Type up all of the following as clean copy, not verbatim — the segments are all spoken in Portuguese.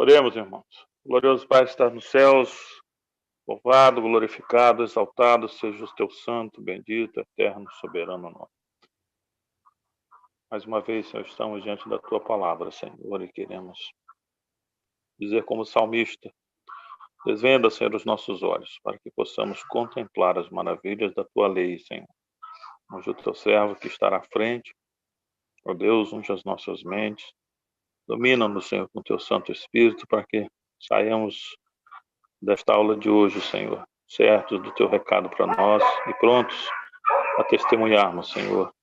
Oremos, irmãos. Glorioso Pai que está nos céus, louvado, glorificado, exaltado seja o teu santo, bendito, eterno, soberano nome. Mais uma vez, Senhor, estamos diante da tua palavra, Senhor, e queremos dizer como salmista: desvenda, Senhor, os nossos olhos, para que possamos contemplar as maravilhas da tua lei, Senhor. Unge o teu servo que estará à frente, ó Deus, unge as nossas mentes, domina-nos, Senhor, com teu Santo Espírito, para que saiamos desta aula de hoje, Senhor, certos do teu recado para nós e prontos a testemunharmos, Senhor,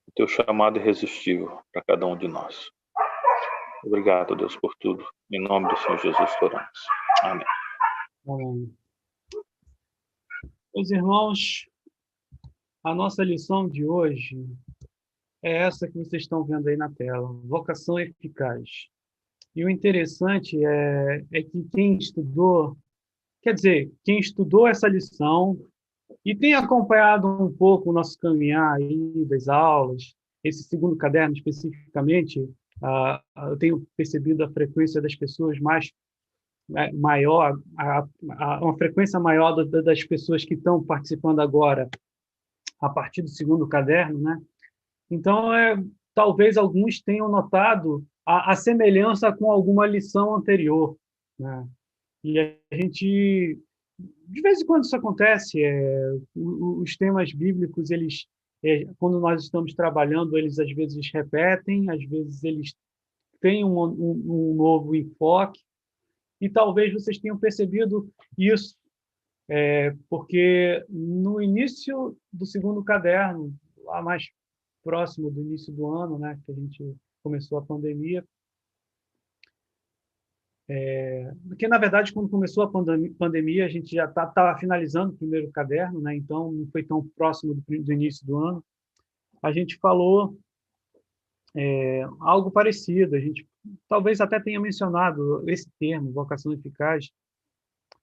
o teu chamado irresistível para cada um de nós. Obrigado, Deus, por tudo. Em nome do Senhor Jesus oramos. Amém. Amém. Meus irmãos, a nossa lição de hoje é essa que vocês estão vendo aí na tela, vocação eficaz. E o interessante é que quem estudou essa lição e tem acompanhado um pouco o nosso caminhar aí das aulas, esse segundo caderno especificamente, eu tenho percebido a frequência das pessoas maior, uma frequência maior das pessoas que estão participando agora a partir do segundo caderno, né? Então, talvez alguns tenham notado a semelhança com alguma lição anterior, né? E a gente, de vez em quando isso acontece, os temas bíblicos, quando nós estamos trabalhando, eles às vezes repetem, às vezes eles têm um novo enfoque, e talvez vocês tenham percebido isso, porque no início do segundo caderno, lá mais próximo do início do ano, né, que a gente começou a pandemia, porque, na verdade, quando começou a pandemia, a gente já estava finalizando o primeiro caderno, né, então não foi tão próximo do início do ano. A gente falou algo parecido, a gente talvez até tenha mencionado esse termo, vocação eficaz,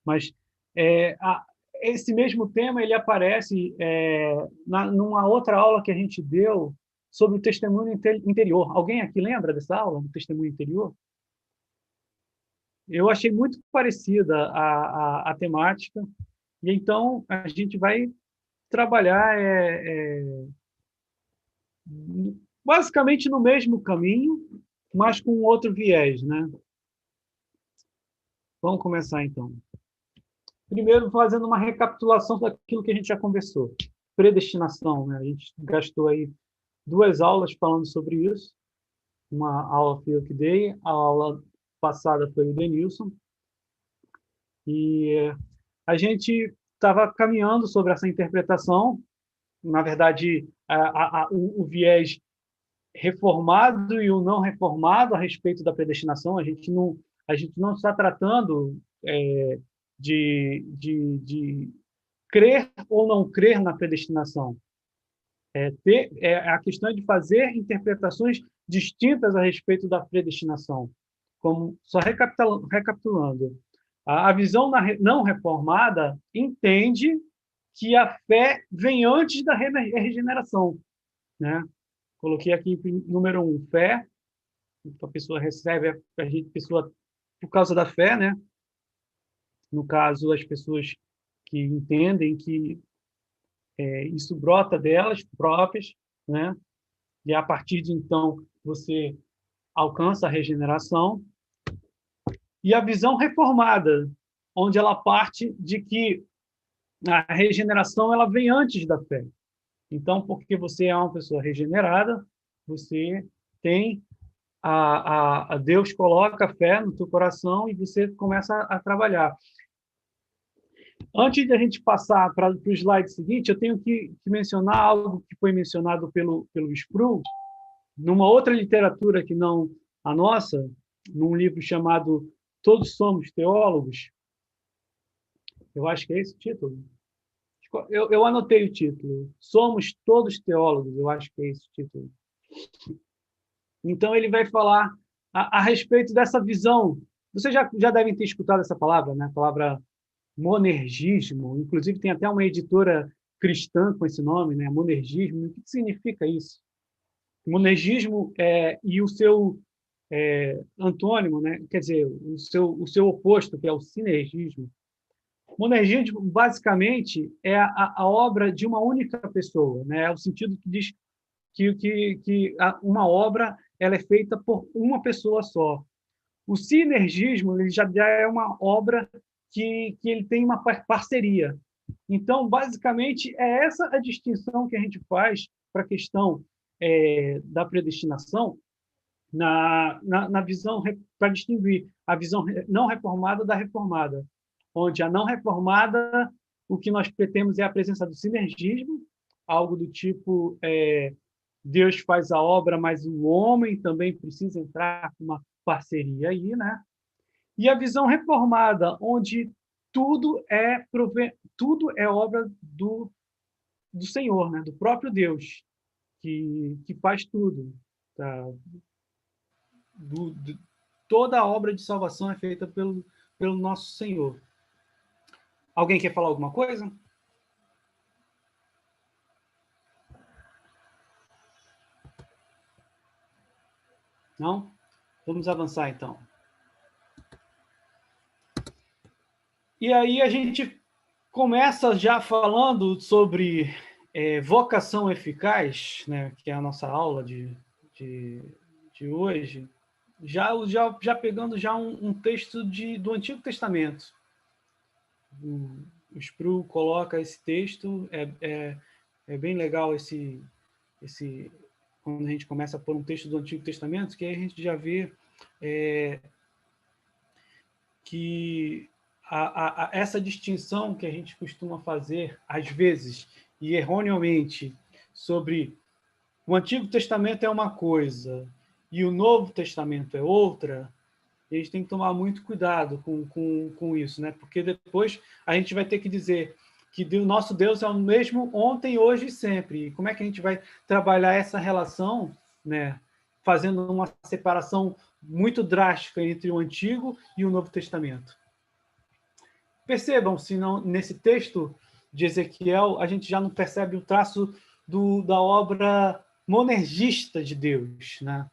mas esse mesmo tema ele aparece numa outra aula que a gente deu sobre o testemunho interior. Alguém aqui lembra dessa aula, do testemunho interior? Eu achei muito parecida a temática, e então a gente vai trabalhar basicamente no mesmo caminho, mas com outro viés, né? Vamos começar então. Primeiro, fazendo uma recapitulação daquilo que a gente já conversou. Predestinação, né? A gente gastou aí 2 aulas falando sobre isso. Uma aula foi eu que dei, a aula passada foi o Denilson. E a gente estava caminhando sobre essa interpretação. Na verdade, o viés reformado e o não reformado a respeito da predestinação. A gente não está tratando de crer ou não crer na predestinação. A questão é de fazer interpretações distintas a respeito da predestinação. Só recapitulando, a visão não reformada entende que a fé vem antes da regeneração, né? Coloquei aqui número 1, fé. A pessoa recebe, a pessoa por causa da fé, né? No caso, as pessoas que entendem que isso brota delas próprias, né? E a partir de então você alcança a regeneração. E a visão reformada, onde ela parte de que a regeneração ela vem antes da fé. Então, porque você é uma pessoa regenerada, você tem a Deus coloca a fé no teu coração e você começa a trabalhar. Antes de a gente passar para o slide seguinte, eu tenho que mencionar algo que foi mencionado pelo Sproul, numa outra literatura que não a nossa, num livro chamado Todos Somos Teólogos. Eu acho que é esse o título. Eu anotei o título. Somos Todos Teólogos, eu acho que é esse o título. Então, ele vai falar a respeito dessa visão. Vocês já devem ter escutado essa palavra, né? A palavra monergismo. Inclusive, tem até uma editora cristã com esse nome, né? Monergismo. O que significa isso? Monergismo e o seu antônimo, né? Quer dizer, o seu oposto, que é o sinergismo. Monergismo, basicamente, é a obra de uma única pessoa, né? É o sentido que diz que uma obra ela é feita por uma pessoa só. O sinergismo ele já é uma obra que ele tem uma parceria. Então, basicamente, é essa a distinção que a gente faz para a questão da predestinação na visão, para distinguir a visão não reformada da reformada, onde a não reformada, o que nós pretendemos é a presença do sinergismo, algo do tipo Deus faz a obra, mas o homem também precisa entrar com uma parceria aí, né? E a visão reformada, onde tudo é obra do Senhor, né? Do próprio Deus, que faz tudo. Tá? Toda a obra de salvação é feita pelo nosso Senhor. Alguém quer falar alguma coisa? Não? Vamos avançar, então. E aí a gente começa já falando sobre vocação eficaz, né, que é a nossa aula de hoje, já pegando já um texto do Antigo Testamento. O Spru coloca esse texto, é bem legal quando a gente começa por um texto do Antigo Testamento, que aí a gente já vê que essa distinção que a gente costuma fazer, às vezes, e erroneamente, sobre o Antigo Testamento é uma coisa e o Novo Testamento é outra, a gente tem que tomar muito cuidado com isso, né? Porque depois a gente vai ter que dizer que o nosso Deus é o mesmo ontem, hoje e sempre. E como é que a gente vai trabalhar essa relação, né? Fazendo uma separação muito drástica entre o Antigo e o Novo Testamento. Percebam, se não, nesse texto de Ezequiel, a gente já não percebe o traço da obra monergista de Deus, né?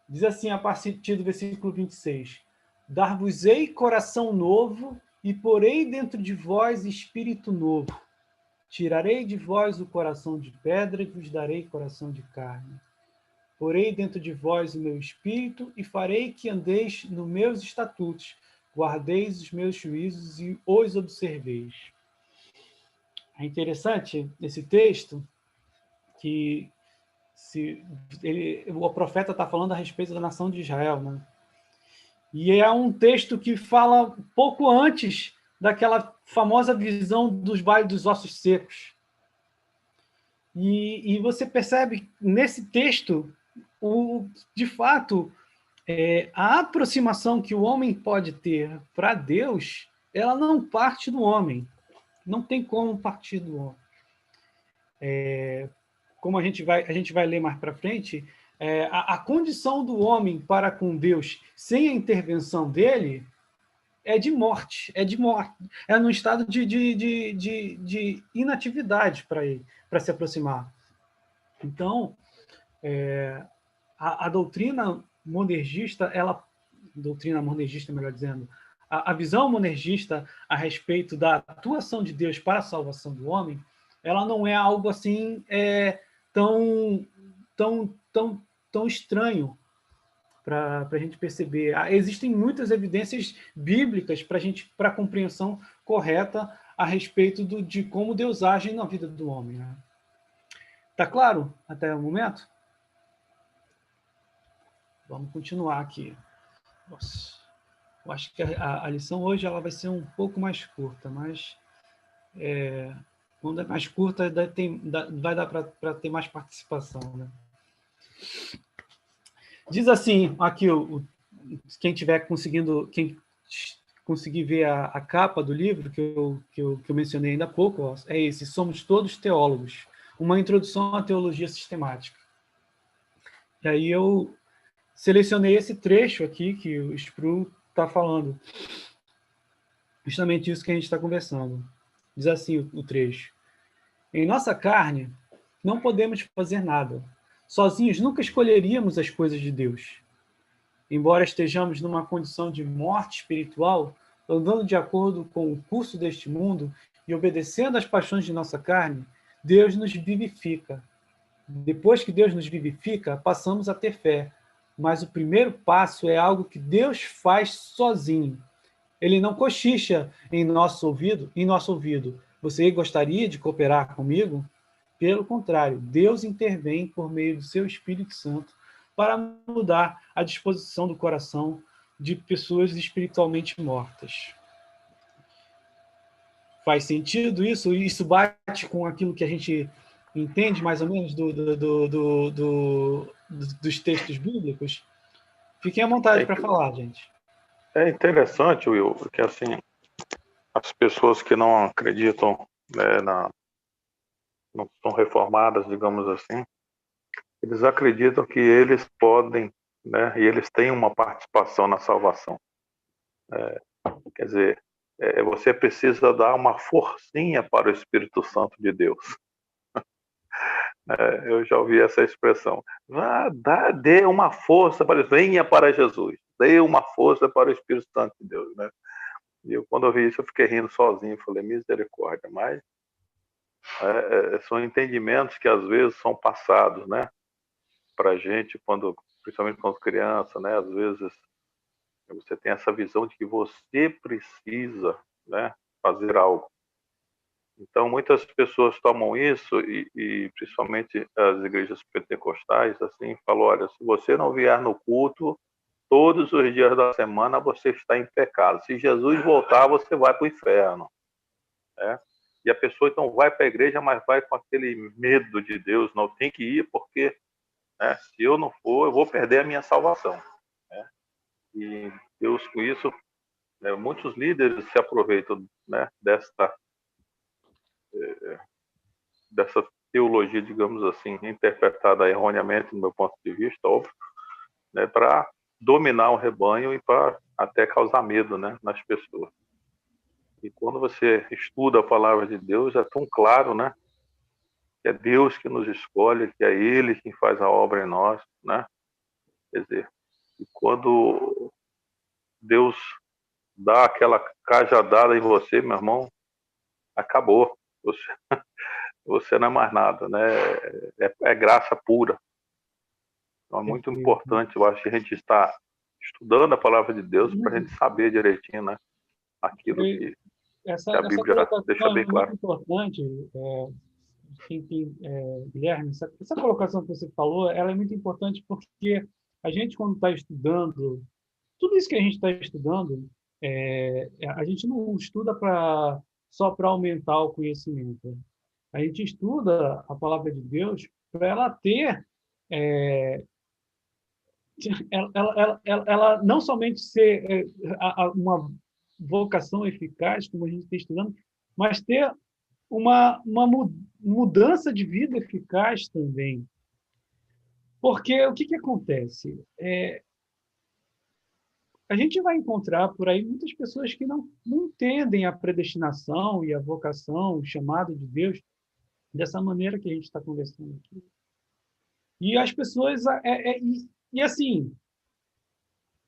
Diz assim, a partir do versículo 26, dar-vos-ei coração novo e porei dentro de vós espírito novo. Tirarei de vós o coração de pedra e vos darei coração de carne. Porei dentro de vós o meu espírito e farei que andeis nos meus estatutos, guardeis os meus juízos e os observeis. É interessante esse texto que o profeta está falando a respeito da nação de Israel, né? E é um texto que fala pouco antes daquela famosa visão dos vales dos ossos secos. E você percebe nesse texto, de fato, a aproximação que o homem pode ter para Deus, ela não parte do homem. Não tem como partir do homem. Como a gente vai ler mais para frente, a condição do homem para com Deus sem a intervenção dele é de morte, é num estado de inatividade para ele, para se aproximar. Então, a doutrina monergista, melhor dizendo, a visão monergista a respeito da atuação de Deus para a salvação do homem, ela não é algo assim tão estranho para a gente perceber. Existem muitas evidências bíblicas para a compreensão correta a respeito de como Deus age na vida do homem. Né? Tá claro até o momento? Vamos continuar aqui. Nossa, eu acho que a lição hoje ela vai ser um pouco mais curta, mas quando é mais curta vai dar para ter mais participação. Né? Diz assim, aqui, quem conseguir ver a capa do livro que eu mencionei ainda há pouco, ó, é esse, Somos Todos Teólogos, uma introdução à teologia sistemática. E aí eu selecionei esse trecho aqui que o Spru está falando. Justamente isso que a gente está conversando. Diz assim o trecho. Em nossa carne, não podemos fazer nada. Sozinhos nunca escolheríamos as coisas de Deus. Embora estejamos numa condição de morte espiritual, andando de acordo com o curso deste mundo e obedecendo às paixões de nossa carne, Deus nos vivifica. Depois que Deus nos vivifica, passamos a ter fé. Mas o primeiro passo é algo que Deus faz sozinho. Ele não cochicha em nosso ouvido. Você gostaria de cooperar comigo? Pelo contrário, Deus intervém por meio do seu Espírito Santo para mudar a disposição do coração de pessoas espiritualmente mortas. Faz sentido isso? Isso bate com aquilo que a gente entende mais ou menos dos textos bíblicos? Fiquem à vontade para falar, gente. É interessante, Will, que assim, as pessoas que não acreditam, né, não são reformadas, digamos assim, eles acreditam que eles podem, né, e eles têm uma participação na salvação. Quer dizer, você precisa dar uma forcinha para o Espírito Santo de Deus. Eu já ouvi essa expressão. Dê uma força para venha para Jesus. Dê uma força para o Espírito Santo de Deus, né? E quando eu vi isso, eu fiquei rindo sozinho. Falei, misericórdia. Mas são entendimentos que às vezes são passados, né? Para a gente, principalmente quando criança, né? Às vezes você tem essa visão de que você precisa, né, fazer algo. Então, muitas pessoas tomam isso, e principalmente as igrejas pentecostais, assim, falam, olha, se você não vier no culto todos os dias da semana, você está em pecado. Se Jesus voltar, você vai para o inferno. Né? E a pessoa, então, vai para a igreja, mas vai com aquele medo de Deus, não tem que ir, porque se eu não for, eu vou perder a minha salvação. Né? E Deus, com isso, muitos líderes se aproveitam, né, dessa teologia, digamos assim, interpretada erroneamente, do meu ponto de vista, óbvio, né, para dominar o rebanho e para até causar medo, né, nas pessoas. E quando você estuda a palavra de Deus, é tão claro, né, que é Deus que nos escolhe, que é Ele quem faz a obra em nós, né? Quer dizer, e quando Deus dá aquela cajadada em você, meu irmão, acabou. Você não é mais nada, né? É graça pura. Então é muito importante, eu acho, que a gente estar estudando a palavra de Deus para a gente saber direitinho, né? Aquilo que a Bíblia deixa bem claro. Muito importante, Guilherme, essa colocação que você falou, ela é muito importante porque a gente, quando está estudando, tudo isso que a gente está estudando, a gente não estuda só para aumentar o conhecimento. A gente estuda a palavra de Deus para ela ter ela não somente ser uma vocação eficaz, como a gente está estudando, mas ter uma mudança de vida eficaz também. Porque o que acontece? A gente vai encontrar por aí muitas pessoas que não entendem a predestinação e a vocação, o chamado de Deus, dessa maneira que a gente está conversando aqui. E as pessoas... E assim,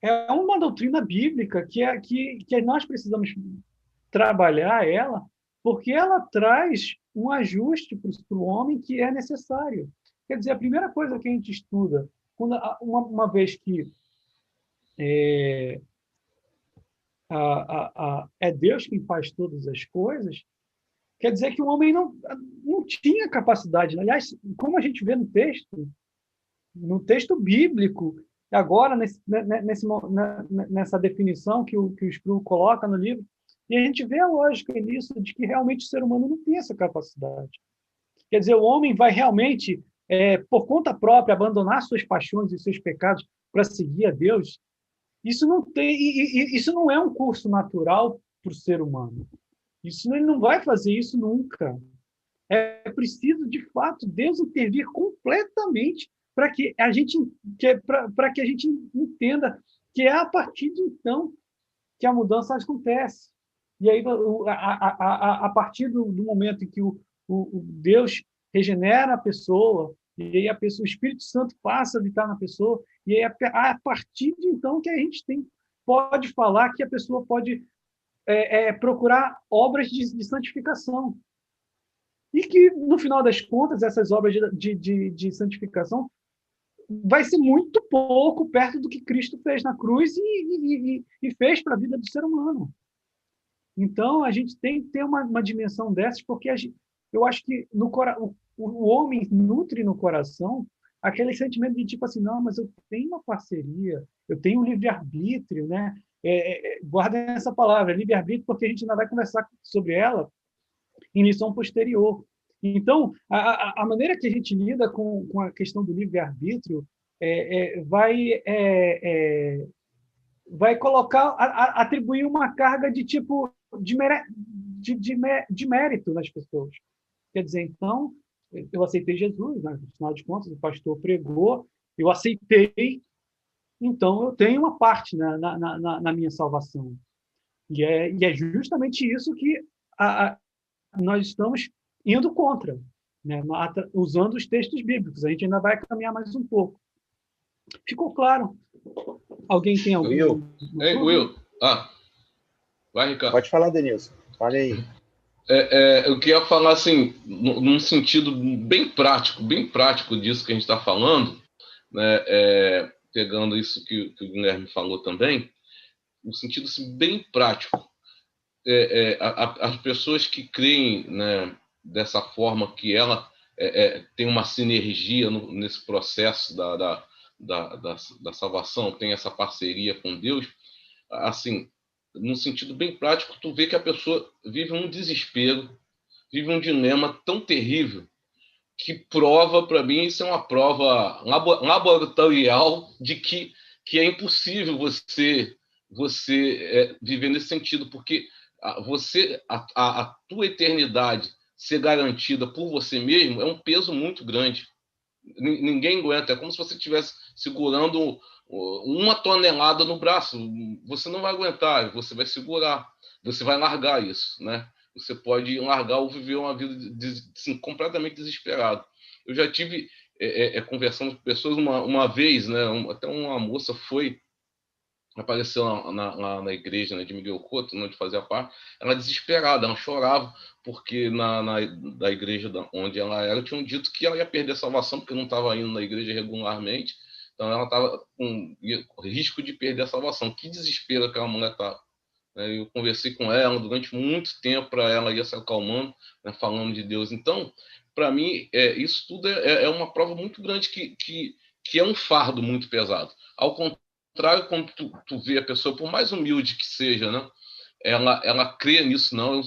é uma doutrina bíblica que nós precisamos trabalhar ela, porque ela traz um ajuste para o homem que é necessário. Quer dizer, a primeira coisa que a gente estuda, uma vez que é Deus quem faz todas as coisas, quer dizer que o homem não tinha capacidade. Aliás, como a gente vê no texto bíblico, agora, nessa definição que o Sproul coloca no livro, e a gente vê a lógica nisso, de que realmente o ser humano não tem essa capacidade. Quer dizer, o homem vai realmente, por conta própria, abandonar suas paixões e seus pecados para seguir a Deus. Isso não é um curso natural para o ser humano. Ele não vai fazer isso nunca. É preciso, de fato, Deus intervir completamente para que a gente entenda que é a partir de então que a mudança acontece. E aí, a partir do momento em que o Deus regenera a pessoa, E aí o Espírito Santo passa a habitar na pessoa, e aí a partir de então que a gente pode falar que a pessoa pode procurar obras de santificação. E que, no final das contas, essas obras de santificação vai ser muito pouco perto do que Cristo fez na cruz e fez para a vida do ser humano. Então, a gente tem que ter uma dimensão dessas, porque eu acho que o homem nutre no coração aquele sentimento de tipo assim, não, mas eu tenho uma parceria, eu tenho um livre-arbítrio, né? Guardem essa palavra, livre-arbítrio, porque a gente ainda vai conversar sobre ela em lição posterior. Então, a maneira que a gente lida com a questão do livre-arbítrio vai colocar, atribuir uma carga de tipo de mérito nas pessoas. Quer dizer, então, eu aceitei Jesus, né? Afinal de contas, o pastor pregou, eu aceitei, então eu tenho uma parte na minha salvação. E é justamente isso que nós estamos indo contra, né? Usando os textos bíblicos. A gente ainda vai caminhar mais um pouco. Ficou claro? Alguém tem algum? Will? Ei, Will. Vai, Ricardo. Pode falar, Denilson. Fale aí. Eu queria falar assim, num sentido bem prático disso que a gente está falando, né? Pegando isso que o Guilherme falou também, no sentido assim, bem prático. As pessoas que creem, né, dessa forma que ela tem uma sinergia nesse processo da salvação, tem essa parceria com Deus, assim, num sentido bem prático, tu vê que a pessoa vive um desespero, vive um dilema tão terrível que prova, para mim, isso é uma prova laboratorial de que é impossível você viver nesse sentido, porque a tua eternidade ser garantida por você mesmo é um peso muito grande. Ninguém aguenta, é como se você estivesse segurando 1 tonelada no braço. Você não vai aguentar, você vai segurar, você vai largar isso, né? Você pode largar ou viver uma vida assim, completamente desesperado. Eu já tive conversando com pessoas uma vez, né? Até uma moça apareceu lá na igreja, né, de Miguel Couto, onde fazia parte, ela desesperada, ela chorava, porque da igreja onde ela era, tinham dito que ela ia perder a salvação, porque não estava indo na igreja regularmente, então ela estava com risco de perder a salvação. Que desespero aquela mulher estava. Eu conversei com ela durante muito tempo para ela ir se acalmando, né, falando de Deus. Então, para mim, isso tudo é uma prova muito grande que é um fardo muito pesado. Ao contrário, quando tu vê a pessoa, por mais humilde que seja, né, ela crê nisso, não,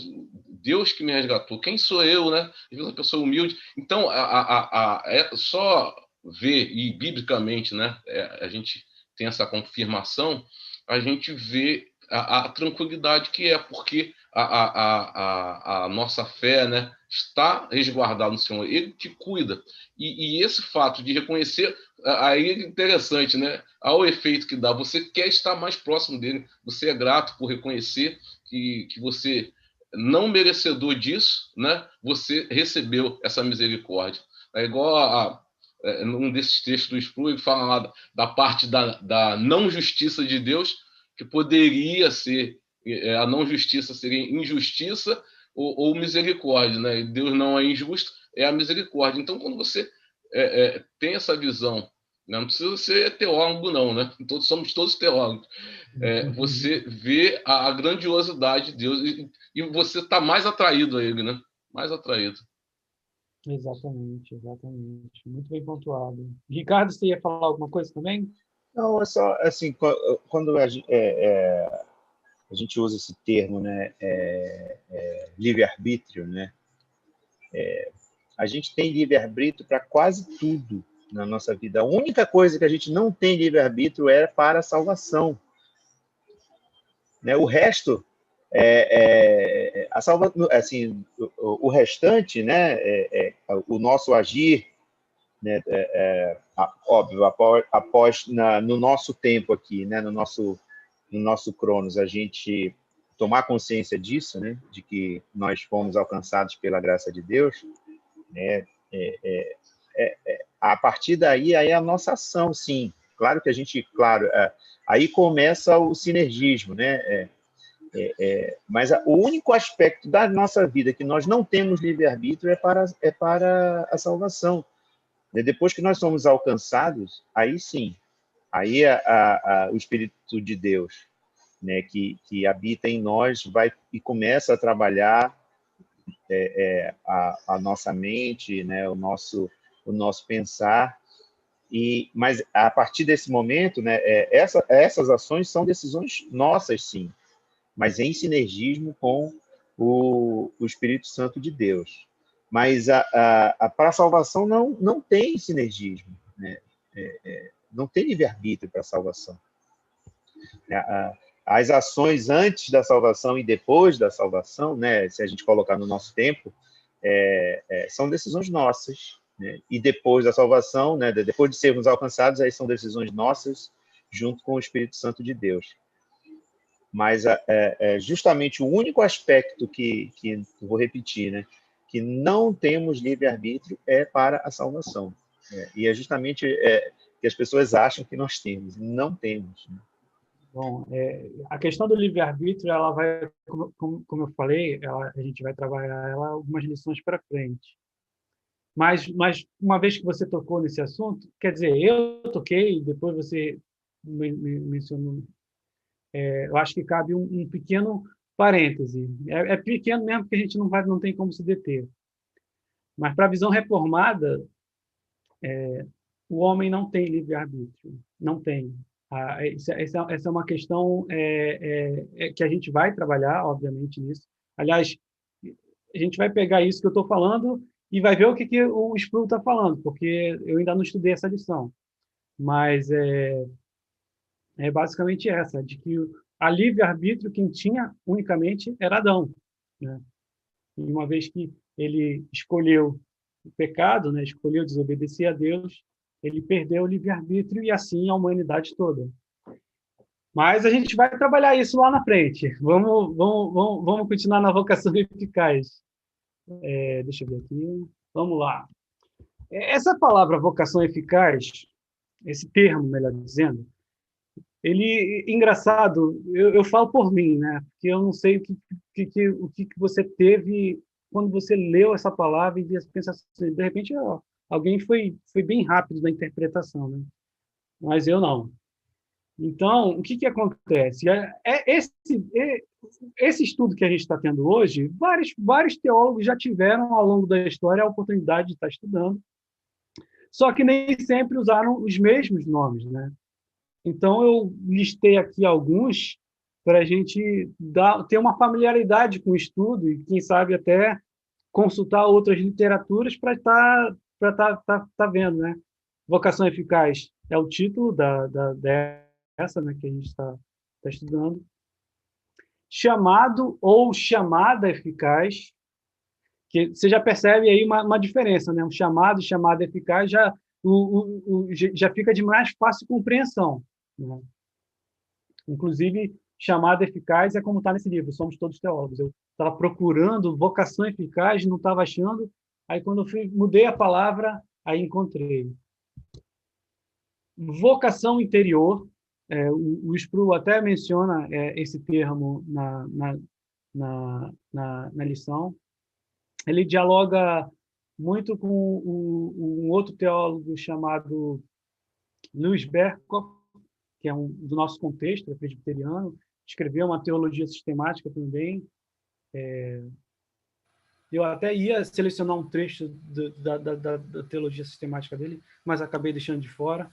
Deus que me resgatou, quem sou eu, né? Às vezes a pessoa humilde. Então, é só ver, e biblicamente, né, a gente tem essa confirmação, a gente vê a tranquilidade que é, porque a nossa fé, né, está resguardada no Senhor, Ele te cuida. E esse fato de reconhecer, aí é interessante, né? Há o efeito que dá, você quer estar mais próximo dele, você é grato por reconhecer que você, não merecedor disso, né, você recebeu essa misericórdia. É igual num desses textos do Spurgeon, que fala lá da parte da não justiça de Deus, que poderia ser, a não justiça seria injustiça ou misericórdia, né? Deus não é injusto, é a misericórdia. Então, quando você tem essa visão, né? Não precisa ser teólogo, não, né? Somos todos teólogos. Você vê a grandiosidade de Deus e você está mais atraído a Ele, né? Mais atraído. Exatamente. Muito bem pontuado. Ricardo, você ia falar alguma coisa também? Não, é só assim, quando a gente usa esse termo, né, livre-arbítrio, né, a gente tem livre-arbítrio para quase tudo na nossa vida. A única coisa que a gente não tem livre-arbítrio é para a salvação, né? O resto, assim, o restante, né, o nosso agir, né, óbvio, após no nosso tempo aqui, né, no nosso Cronos, a gente tomar consciência disso, né, de que nós fomos alcançados pela graça de Deus, né, a partir daí, aí é a nossa ação, sim. Claro que a gente, claro, aí começa o sinergismo, né? Mas o único aspecto da nossa vida que nós não temos livre-arbítrio é para a salvação. Depois que nós somos alcançados, aí sim, aí o Espírito de Deus, né, que habita em nós, vai e começa a trabalhar a nossa mente, né, o nosso pensar. Mas a partir desse momento, né, essas ações são decisões nossas, sim, mas em sinergismo com o Espírito Santo de Deus. Mas para a salvação não tem sinergismo, né? Não tem livre-arbítrio para a salvação. As ações antes da salvação e depois da salvação, né, se a gente colocar no nosso tempo, são decisões nossas, né? E depois da salvação, né, depois de sermos alcançados, aí são decisões nossas junto com o Espírito Santo de Deus. Mas justamente o único aspecto que vou repetir, né, que não temos livre-arbítrio é para a salvação. E é justamente que as pessoas acham que nós temos. Não temos. Né? Bom, a questão do livre-arbítrio, ela vai, como eu falei, a gente vai trabalhar ela algumas lições para frente. Mas uma vez que você tocou nesse assunto, quer dizer, eu toquei, depois você mencionou, eu acho que cabe um pequeno parêntese. É pequeno mesmo, porque a gente não tem como se deter. Mas para a visão reformada, o homem não tem livre-arbítrio, não tem. Essa é uma questão que a gente vai trabalhar, obviamente, nisso. Aliás, a gente vai pegar isso que eu estou falando e vai ver o que o Sproul está falando, porque eu ainda não estudei essa lição. Mas é basicamente essa, de que a livre-arbítrio quem tinha unicamente era Adão. Né? E uma vez que ele escolheu o pecado, né, escolheu desobedecer a Deus, ele perdeu o livre-arbítrio e assim a humanidade toda. Mas a gente vai trabalhar isso lá na frente. Vamos continuar na vocação eficaz. Deixa eu ver aqui. Vamos lá. Essa palavra vocação eficaz, esse termo, melhor dizendo, ele, engraçado, eu falo por mim, né? Porque eu não sei o que você teve quando você leu essa palavra e pensa assim, de repente, alguém foi bem rápido na interpretação, né? Mas eu não. Então, o que acontece? Esse estudo que a gente está tendo hoje, vários teólogos já tiveram, ao longo da história, a oportunidade de estar estudando, só que nem sempre usaram os mesmos nomes, né? Então, eu listei aqui alguns para a gente ter uma familiaridade com o estudo e, quem sabe, até consultar outras literaturas para estar vendo, né? Vocação eficaz é o título dessa, né, que a gente está estudando. Chamado ou chamada eficaz, que você já percebe aí uma diferença, né? Um chamado e chamada eficaz já fica de mais fácil compreensão. Né? Inclusive, chamada eficaz é como está nesse livro, Somos Todos Teólogos. Eu estava procurando vocação eficaz, não estava achando, aí quando eu mudei a palavra, aí encontrei. Vocação interior, o Sproul até menciona esse termo na lição. Ele dialoga muito com um outro teólogo chamado Louis Berkhoff, que é do nosso contexto, é presbiteriano, escreveu uma teologia sistemática também. Eu até ia selecionar um trecho da teologia sistemática dele, mas acabei deixando de fora.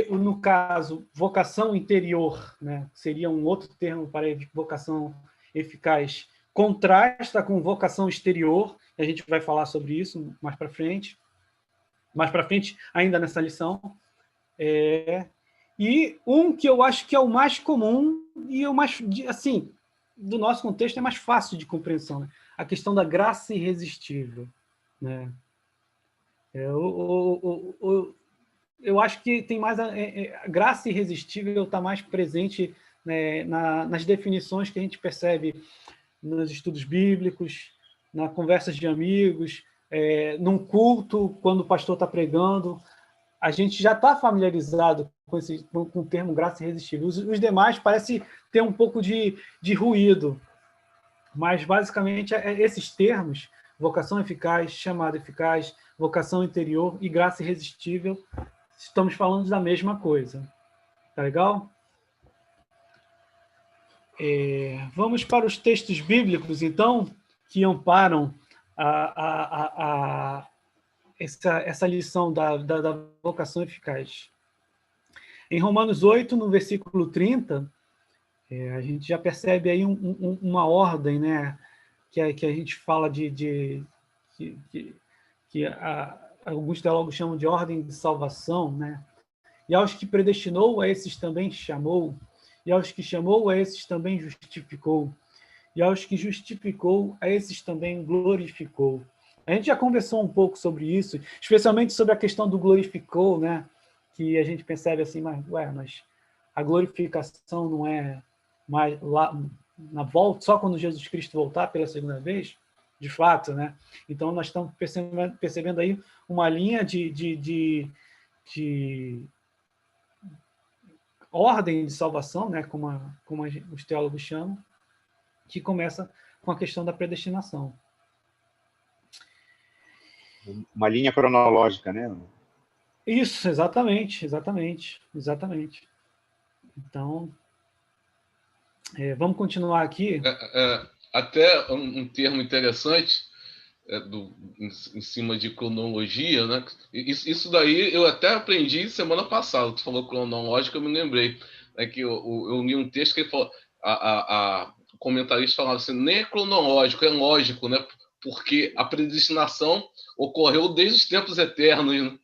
No caso, vocação interior, né, seria um outro termo para vocação eficaz, contrasta com vocação exterior, a gente vai falar sobre isso mais para frente, ainda nessa lição. E um que eu acho que é o mais comum e o mais, assim, do nosso contexto é mais fácil de compreensão, né? A questão da graça irresistível, né? Eu acho que tem mais a graça irresistível está mais presente, né, nas definições que a gente percebe nos estudos bíblicos, nas conversas de amigos, num culto, quando o pastor está pregando, a gente já está familiarizado com o termo graça irresistível. Os demais parece ter um pouco de ruído, mas basicamente esses termos, vocação eficaz, chamado eficaz, vocação interior e graça irresistível, estamos falando da mesma coisa. Tá legal? Vamos para os textos bíblicos, então, que amparam essa lição da vocação eficaz. Em Romanos 8, no versículo 30, a gente já percebe aí uma ordem, né, que a gente fala que alguns teólogos chamam de ordem de salvação, né? E aos que predestinou, a esses também chamou, e aos que chamou, a esses também justificou, e aos que justificou, a esses também glorificou. A gente já conversou um pouco sobre isso, especialmente sobre a questão do glorificou, né? Que a gente percebe assim, mas a glorificação não é mais lá na volta, só quando Jesus Cristo voltar pela segunda vez? De fato, né? Então, nós estamos percebendo aí uma linha de ordem de salvação, né? como os teólogos chamam, que começa com a questão da predestinação. Uma linha cronológica, né? Isso, exatamente. Então, vamos continuar aqui. Até um termo interessante em cima de cronologia, né? Isso daí eu até aprendi semana passada. Tu falou cronológico, eu me lembrei. Que eu li um texto que ele falou, o comentarista falava assim, nem é cronológico, é lógico, né? Porque a predestinação ocorreu desde os tempos eternos, né?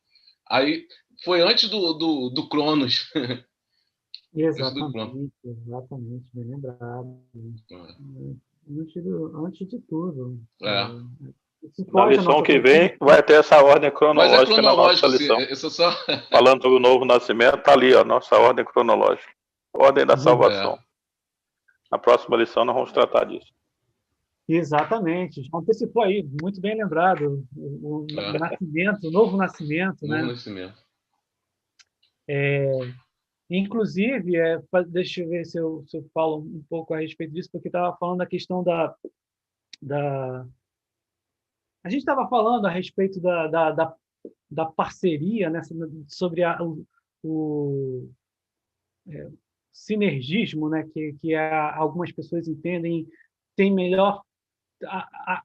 Aí foi antes do Cronos. Exatamente, bem lembrado. Antes de tudo. Na lição que vem vai ter essa ordem cronológica na nossa lição. Só... Falando do novo nascimento, está ali, ó, nossa ordem cronológica. Ordem da salvação. Na próxima lição nós vamos tratar disso. Exatamente. Antecipou aí, muito bem lembrado. O nascimento, o novo nascimento. Novo nascimento. Inclusive, deixa eu ver se eu falo um pouco a respeito disso, porque estava falando da questão da... A gente estava falando a respeito da parceria, né, sobre o sinergismo, né, que algumas pessoas entendem,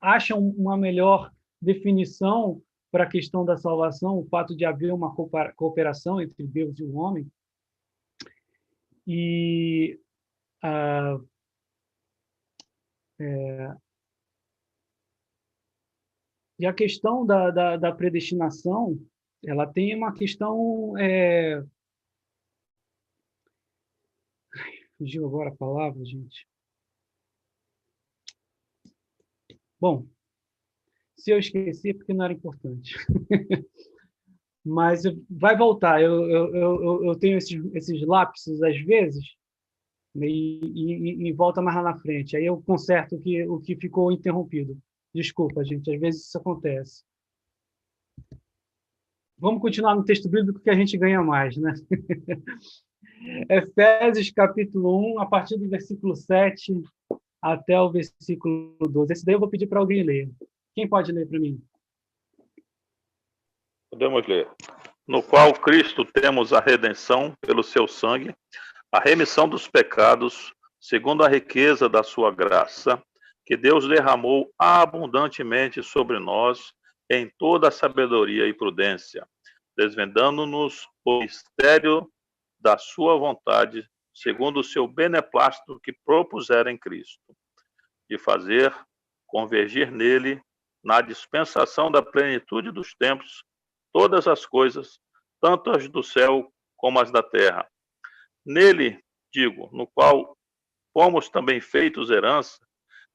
acham uma melhor definição para a questão da salvação, o fato de haver uma cooperação entre Deus e o homem. E a questão da predestinação, ela tem uma questão... Fugiu agora a palavra, gente. Bom, se eu esqueci é porque não era importante. Mas vai voltar. Eu tenho esses lapsos às vezes e volta mais lá na frente. Aí eu conserto o que ficou interrompido. Desculpa, gente. Às vezes isso acontece. Vamos continuar no texto bíblico que a gente ganha mais, né? Efésios, capítulo 1, a partir do versículo 7 até o versículo 12. Esse daí eu vou pedir para alguém ler. Quem pode ler para mim? Podemos ler. No qual Cristo temos a redenção pelo seu sangue, a remissão dos pecados, segundo a riqueza da sua graça, que Deus derramou abundantemente sobre nós em toda a sabedoria e prudência, desvendando-nos o mistério da sua vontade, segundo o seu beneplácito que propusera em Cristo, de fazer convergir nele, na dispensação da plenitude dos tempos, todas as coisas, tanto as do céu como as da terra. Nele, digo, no qual fomos também feitos herança,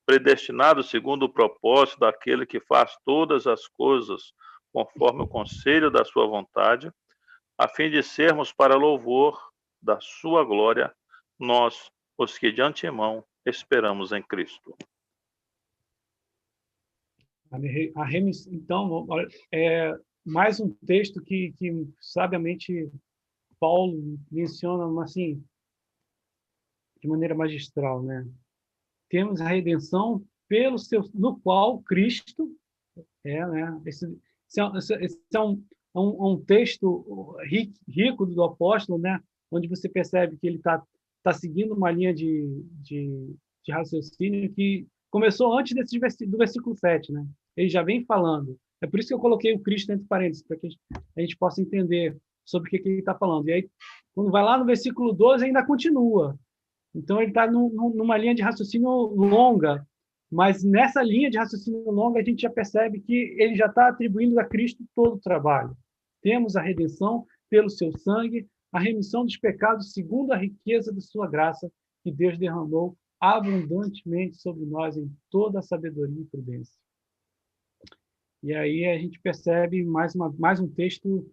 predestinados segundo o propósito daquele que faz todas as coisas conforme o conselho da sua vontade, a fim de sermos para louvor da sua glória, nós, os que de antemão esperamos em Cristo. A remissão, então, é mais um texto que sabiamente Paulo menciona assim, de maneira magistral, né? Temos a redenção pelo seu, no qual Cristo né? Esse é um texto rico do apóstolo, né? Onde você percebe que ele tá seguindo uma linha de raciocínio que começou antes do versículo 7, né? Ele já vem falando. É por isso que eu coloquei o Cristo entre parênteses, para que a gente possa entender sobre o que ele está falando. E aí, quando vai lá no versículo 12, ainda continua. Então, ele está numa linha de raciocínio longa, mas nessa linha de raciocínio longa, a gente já percebe que ele já está atribuindo a Cristo todo o trabalho. Temos a redenção pelo seu sangue, a remissão dos pecados segundo a riqueza de sua graça, que Deus derramou abundantemente sobre nós em toda a sabedoria e prudência. E aí a gente percebe mais um texto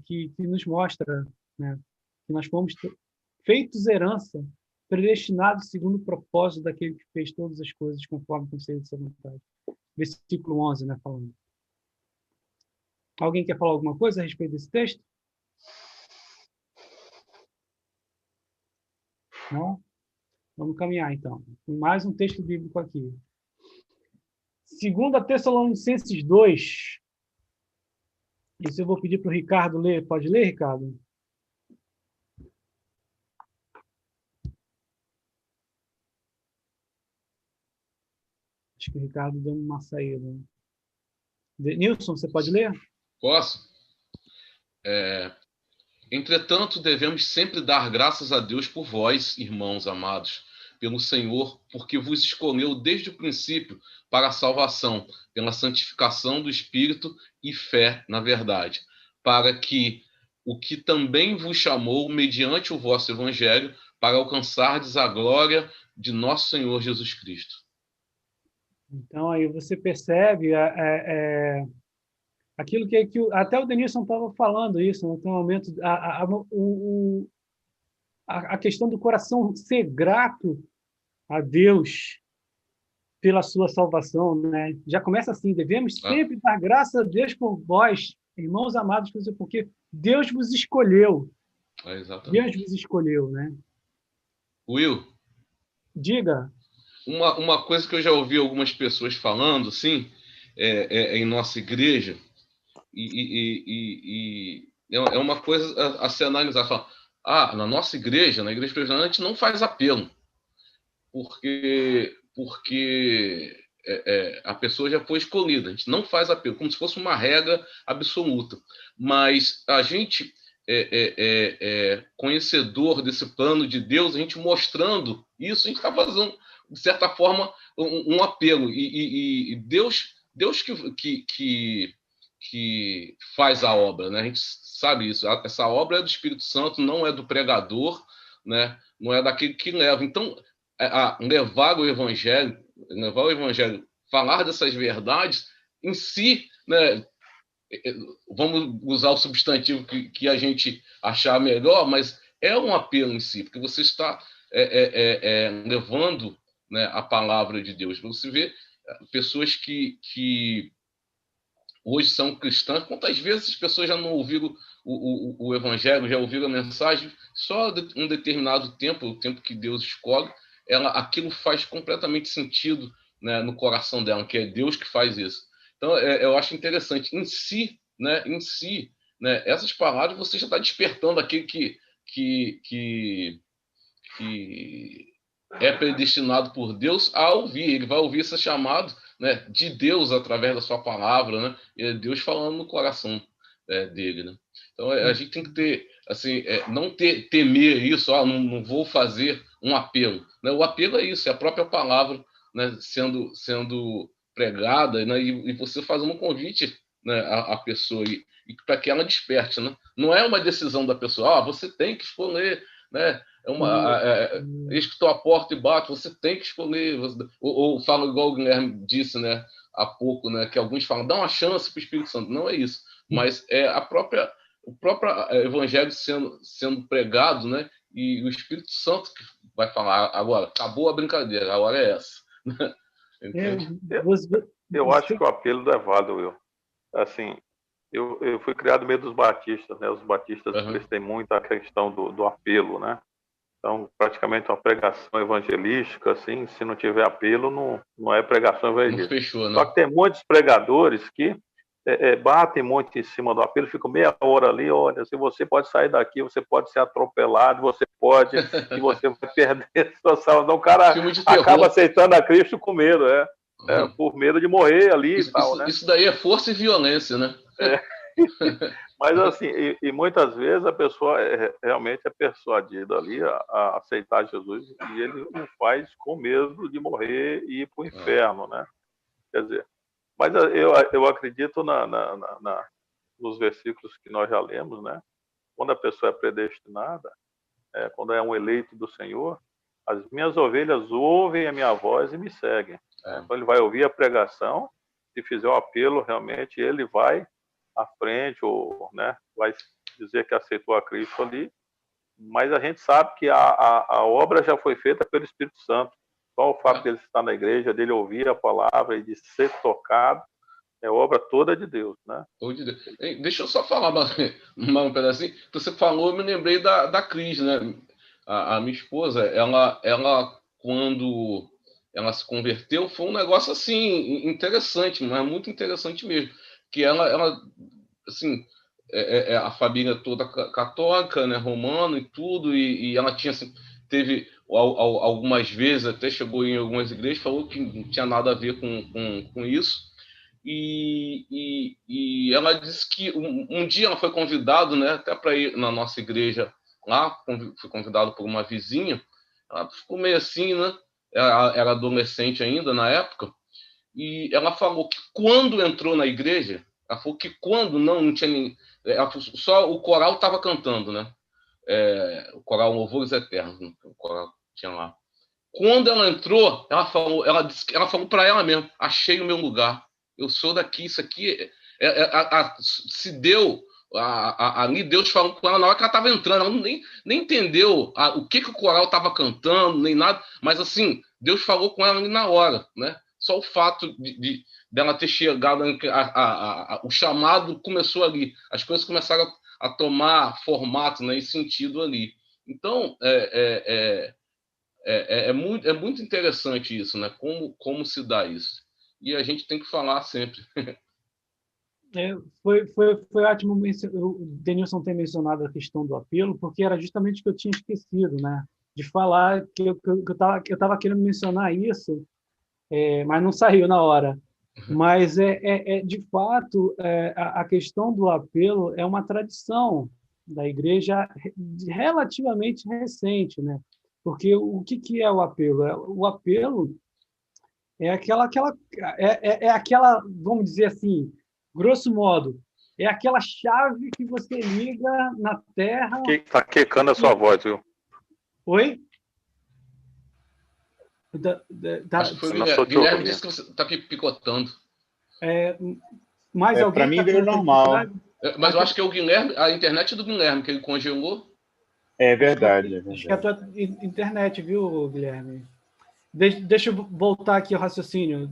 que nos mostra, né, que nós fomos feitos herança, predestinados segundo o propósito daquele que fez todas as coisas conforme o conselho de sua vontade. Versículo 11, né, falando. Alguém quer falar alguma coisa a respeito desse texto? Não? Vamos caminhar, então. Mais um texto bíblico aqui. 2 Tessalonicenses 2. Isso eu vou pedir para o Ricardo ler. Pode ler, Ricardo? Acho que o Ricardo deu uma saída. Nilson, você pode ler? Posso? Entretanto, devemos sempre dar graças a Deus por vós, irmãos amados, pelo Senhor, porque vos escolheu desde o princípio para a salvação, pela santificação do Espírito e fé na verdade, para que o que também vos chamou, mediante o vosso Evangelho, para alcançardes a glória de nosso Senhor Jesus Cristo. Então, aí você percebe aquilo que até o Denilson estava falando isso, no momento, a questão do coração ser grato a Deus pela sua salvação, né? Já começa assim, devemos sempre dar graças a Deus por vós, irmãos amados, porque Deus vos escolheu. Deus vos escolheu, né? Will, diga. Uma coisa que eu já ouvi algumas pessoas falando, assim, em nossa igreja, e é uma coisa a se analisar. Falar, na nossa igreja, na igreja presbiteriana, a gente não faz apelo, porque a pessoa já foi escolhida. A gente não faz apelo, como se fosse uma regra absoluta. Mas a gente conhecedor desse plano de Deus, a gente mostrando isso, a gente está fazendo, de certa forma, um apelo. E Deus que faz a obra, né? A gente sabe isso. Essa obra é do Espírito Santo, não é do pregador, né? Não é daquele que leva. Então, levar o Evangelho, falar dessas verdades em si, né? Vamos usar o substantivo que a gente achar melhor, mas é um apelo em si, porque você está levando, né, a palavra de Deus. Você vê pessoas que hoje são cristãs, quantas vezes as pessoas já não ouviram o Evangelho, já ouviram a mensagem, só um determinado tempo, o tempo que Deus escolhe, aquilo faz completamente sentido, né, no coração dela, que é Deus que faz isso. Então, eu acho interessante. Em si, né, essas palavras você já está despertando aquele que é predestinado por Deus a ouvir. Ele vai ouvir esse chamado, né, de Deus através da sua palavra, né? E é Deus falando no coração dele, né? Então a gente tem que ter, assim, não temer isso. Não vou fazer um apelo, né? O apelo é isso, é a própria palavra, né, sendo pregada, né? E você fazendo um convite, né, à pessoa e para que ela desperte, né? Não é uma decisão da pessoa. Você tem que escolher, né? Eis que estou à porta e bato, você tem que escolher. Ou falo igual o Guilherme disse, né, há pouco, né, que alguns falam, dá uma chance para o Espírito Santo. Não é isso, mas é o próprio Evangelho sendo pregado, né, e o Espírito Santo que vai falar, agora, acabou a brincadeira, a hora é essa. Eu acho que o apelo é válido, Will. Assim, eu fui criado no meio dos batistas, né? Os batistas, eles têm muito a questão do apelo, né? Então, praticamente uma pregação evangelística, assim, se não tiver apelo, não é pregação evangelística. Não fechou, né? Só que tem muitos pregadores que batem muito em cima do apelo, ficam meia hora ali, olha, se você pode sair daqui, você pode ser atropelado, você pode, e você vai perder a sua salvação. O cara acaba aceitando a Cristo com medo, por medo de morrer ali e tal, né? Isso daí é força e violência, né? Mas assim, e muitas vezes a pessoa realmente é persuadida ali a aceitar Jesus e ele o faz com medo de morrer e ir para o inferno, né? Quer dizer, mas eu acredito nos versículos que nós já lemos, né? Quando a pessoa é predestinada, quando é um eleito do Senhor, as minhas ovelhas ouvem a minha voz e me seguem. Então ele vai ouvir a pregação, se fizer o apelo, realmente ele vai à frente, ou, né, vai dizer que aceitou a Cristo ali, mas a gente sabe que a obra já foi feita pelo Espírito Santo. Só o fato dele estar na igreja, dele ouvir a palavra e de ser tocado, é obra toda de Deus, né? Deixa eu só falar um pedacinho. Você falou, eu me lembrei da Cris, né? A minha esposa, ela quando ela se converteu, foi um negócio assim interessante, mas muito interessante mesmo. Que ela assim, a família toda católica, né, romana e tudo, e ela tinha assim, teve algumas vezes, até chegou em algumas igrejas, falou que não tinha nada a ver com isso. E ela disse que um dia ela foi convidada, né, até para ir na nossa igreja lá, foi convidada por uma vizinha. Ela ficou meio assim, né? Ela era adolescente ainda na época, e ela falou que quando entrou na igreja, ela falou que quando não tinha nem, só o coral estava cantando, né? O coral Louvores Eternos, né? O coral tinha lá. Quando ela entrou, ela falou para ela mesmo: achei o meu lugar. Eu sou daqui, isso aqui se deu ali, Deus falou com ela na hora que ela estava entrando. Ela nem entendeu o que o coral estava cantando, nem nada, mas assim, Deus falou com ela ali na hora, né? Só o fato dela ter chegado, o chamado começou ali, as coisas começaram a tomar formato, né, e sentido ali. Então, é muito interessante isso, né? Como se dá isso. E a gente tem que falar sempre. Foi ótimo o Denilson ter mencionado a questão do apelo, porque era justamente o que eu tinha esquecido, né? De falar que eu estava querendo mencionar isso, mas não saiu na hora. Mas, de fato, a questão do apelo é uma tradição da igreja relativamente recente, né? Porque o que é o apelo? O apelo é aquela, vamos dizer assim, grosso modo, é aquela chave que você liga na Terra... Está quecando a sua voz, viu? Oi? Acho que foi o Guilherme disse que você está picotando. Para mim veio normal. Mas eu acho que é o Guilherme, a internet do Guilherme, que ele congelou. É verdade. Acho que é a tua internet, viu, Guilherme? Deixa eu voltar aqui ao raciocínio.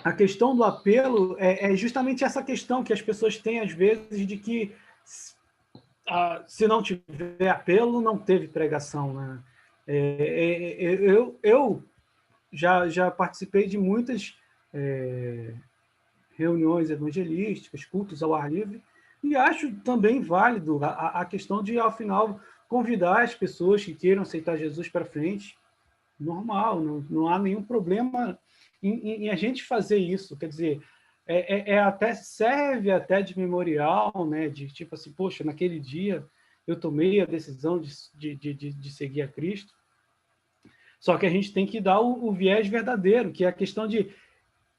A questão do apelo é justamente essa questão que as pessoas têm, às vezes, de que se não tiver apelo, não teve pregação, né? Eu já participei de muitas reuniões evangelísticas, cultos ao ar livre, e acho também válido a questão de, ao final, convidar as pessoas que queiram aceitar Jesus para frente. Normal, não há nenhum problema em a gente fazer isso. Quer dizer, até serve até de memorial, né? De tipo assim, poxa, naquele dia eu tomei a decisão de seguir a Cristo. Só que a gente tem que dar o viés verdadeiro, que é a questão de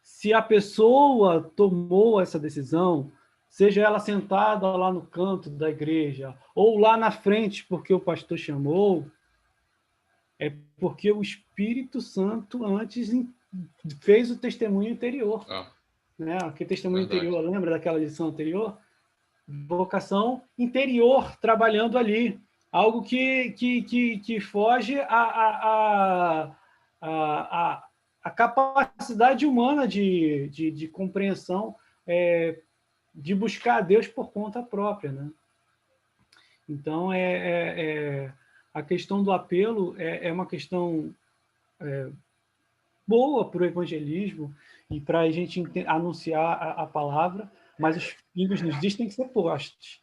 se a pessoa tomou essa decisão, seja ela sentada lá no canto da igreja, ou lá na frente porque o pastor chamou, é porque o Espírito Santo antes fez o testemunho interior. Né? Aquele testemunho interior, lembra daquela lição anterior? Vocação interior, trabalhando ali. Algo que foge a capacidade humana de compreensão, de buscar a Deus por conta própria, né? Então, a questão do apelo é uma questão boa para o evangelismo e para a gente anunciar a palavra, mas os filhos nos dias têm que ser postos.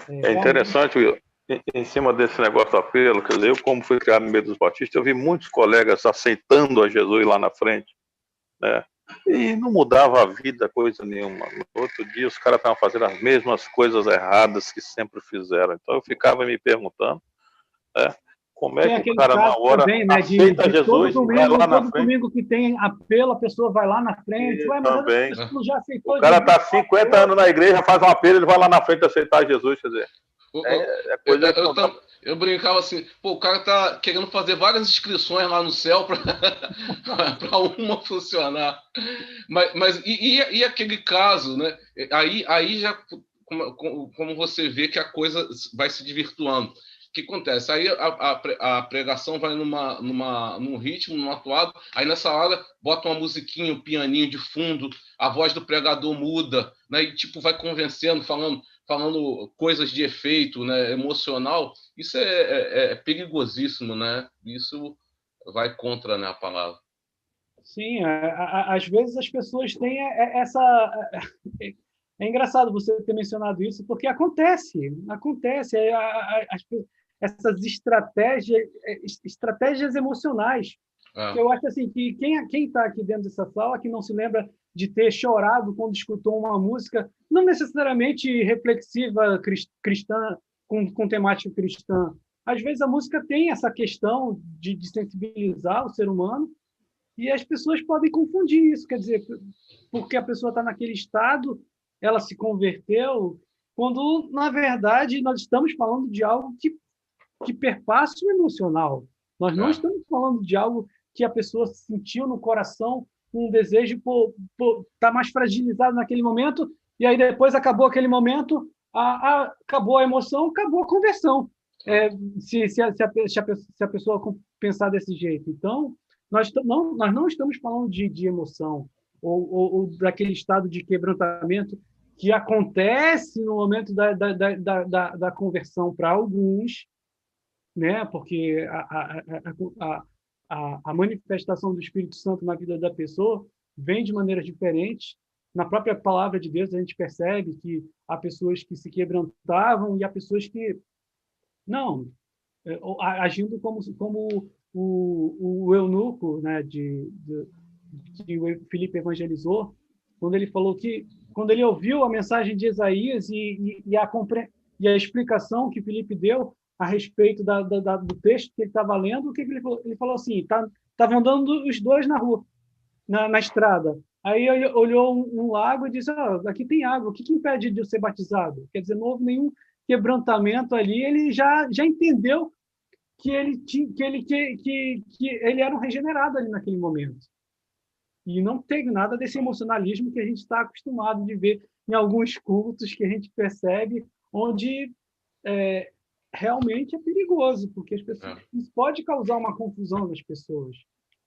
É interessante, Will, em cima desse negócio do apelo, quer dizer, eu, como fui criado no meio dos batistas, eu vi muitos colegas aceitando a Jesus lá na frente, né? E não mudava a vida coisa nenhuma. No outro dia, os caras estavam fazendo as mesmas coisas erradas que sempre fizeram. Então, eu ficava me perguntando, né, como é Tem que o aquele cara, na caso hora, também, né, aceita Jesus, vai lá na todo frente. domingo que tem apelo, a pessoa vai lá na frente. E Ué, mas também. a pessoa já aceitou O cara Jesus. está 50 anos na igreja, faz um apelo, ele vai lá na frente aceitar Jesus, quer dizer. Coisa que não dá. Eu brincava assim, pô, o cara tá querendo fazer várias inscrições lá no céu para uma funcionar. E aquele caso, né? Aí já, como você vê que a coisa vai se desvirtuando. O que acontece? Aí a pregação vai num ritmo, num atuado, aí nessa hora bota uma musiquinha, um pianinho de fundo, a voz do pregador muda, né? E tipo, vai convencendo, falando coisas de efeito, né, emocional. Isso é perigosíssimo, né? Isso vai contra, né, a palavra. Sim, às vezes as pessoas têm essa... É engraçado você ter mencionado isso, porque acontece. Essas estratégias emocionais. Eu acho assim, que quem está aqui dentro dessa sala, que não se lembra de ter chorado quando escutou uma música, não necessariamente reflexiva cristã, com temática cristã. Às vezes a música tem essa questão de sensibilizar o ser humano, e as pessoas podem confundir isso, quer dizer, porque a pessoa está naquele estado, ela se converteu, quando, na verdade, nós estamos falando de algo que perpassa o emocional. Nós não estamos falando de algo que a pessoa sentiu no coração, um desejo por estar mais fragilizado naquele momento, e aí depois acabou aquele momento, acabou a emoção, acabou a conversão. Se a pessoa pensar desse jeito. Então, nós não estamos falando de emoção ou daquele estado de quebrantamento que acontece no momento da conversão para alguns, né? Porque a manifestação do Espírito Santo na vida da pessoa vem de maneiras diferentes. Na própria palavra de Deus, a gente percebe que há pessoas que se quebrantavam e há pessoas que não, agindo como o eunuco, né, que o Filipe evangelizou, quando ele falou que, quando ele ouviu a mensagem de Isaías e a explicação que Filipe deu a respeito do texto que ele estava lendo, o que ele falou? Ele falou assim, estavam andando os dois na rua, na estrada. Aí ele olhou um lago e disse, aqui tem água, o que impede de eu ser batizado? Quer dizer, não houve nenhum quebrantamento ali, ele já entendeu que ele era um regenerado ali naquele momento. E não teve nada desse emocionalismo que a gente está acostumado de ver em alguns cultos que a gente percebe, onde realmente é perigoso, porque as pessoas, isso pode causar uma confusão nas pessoas.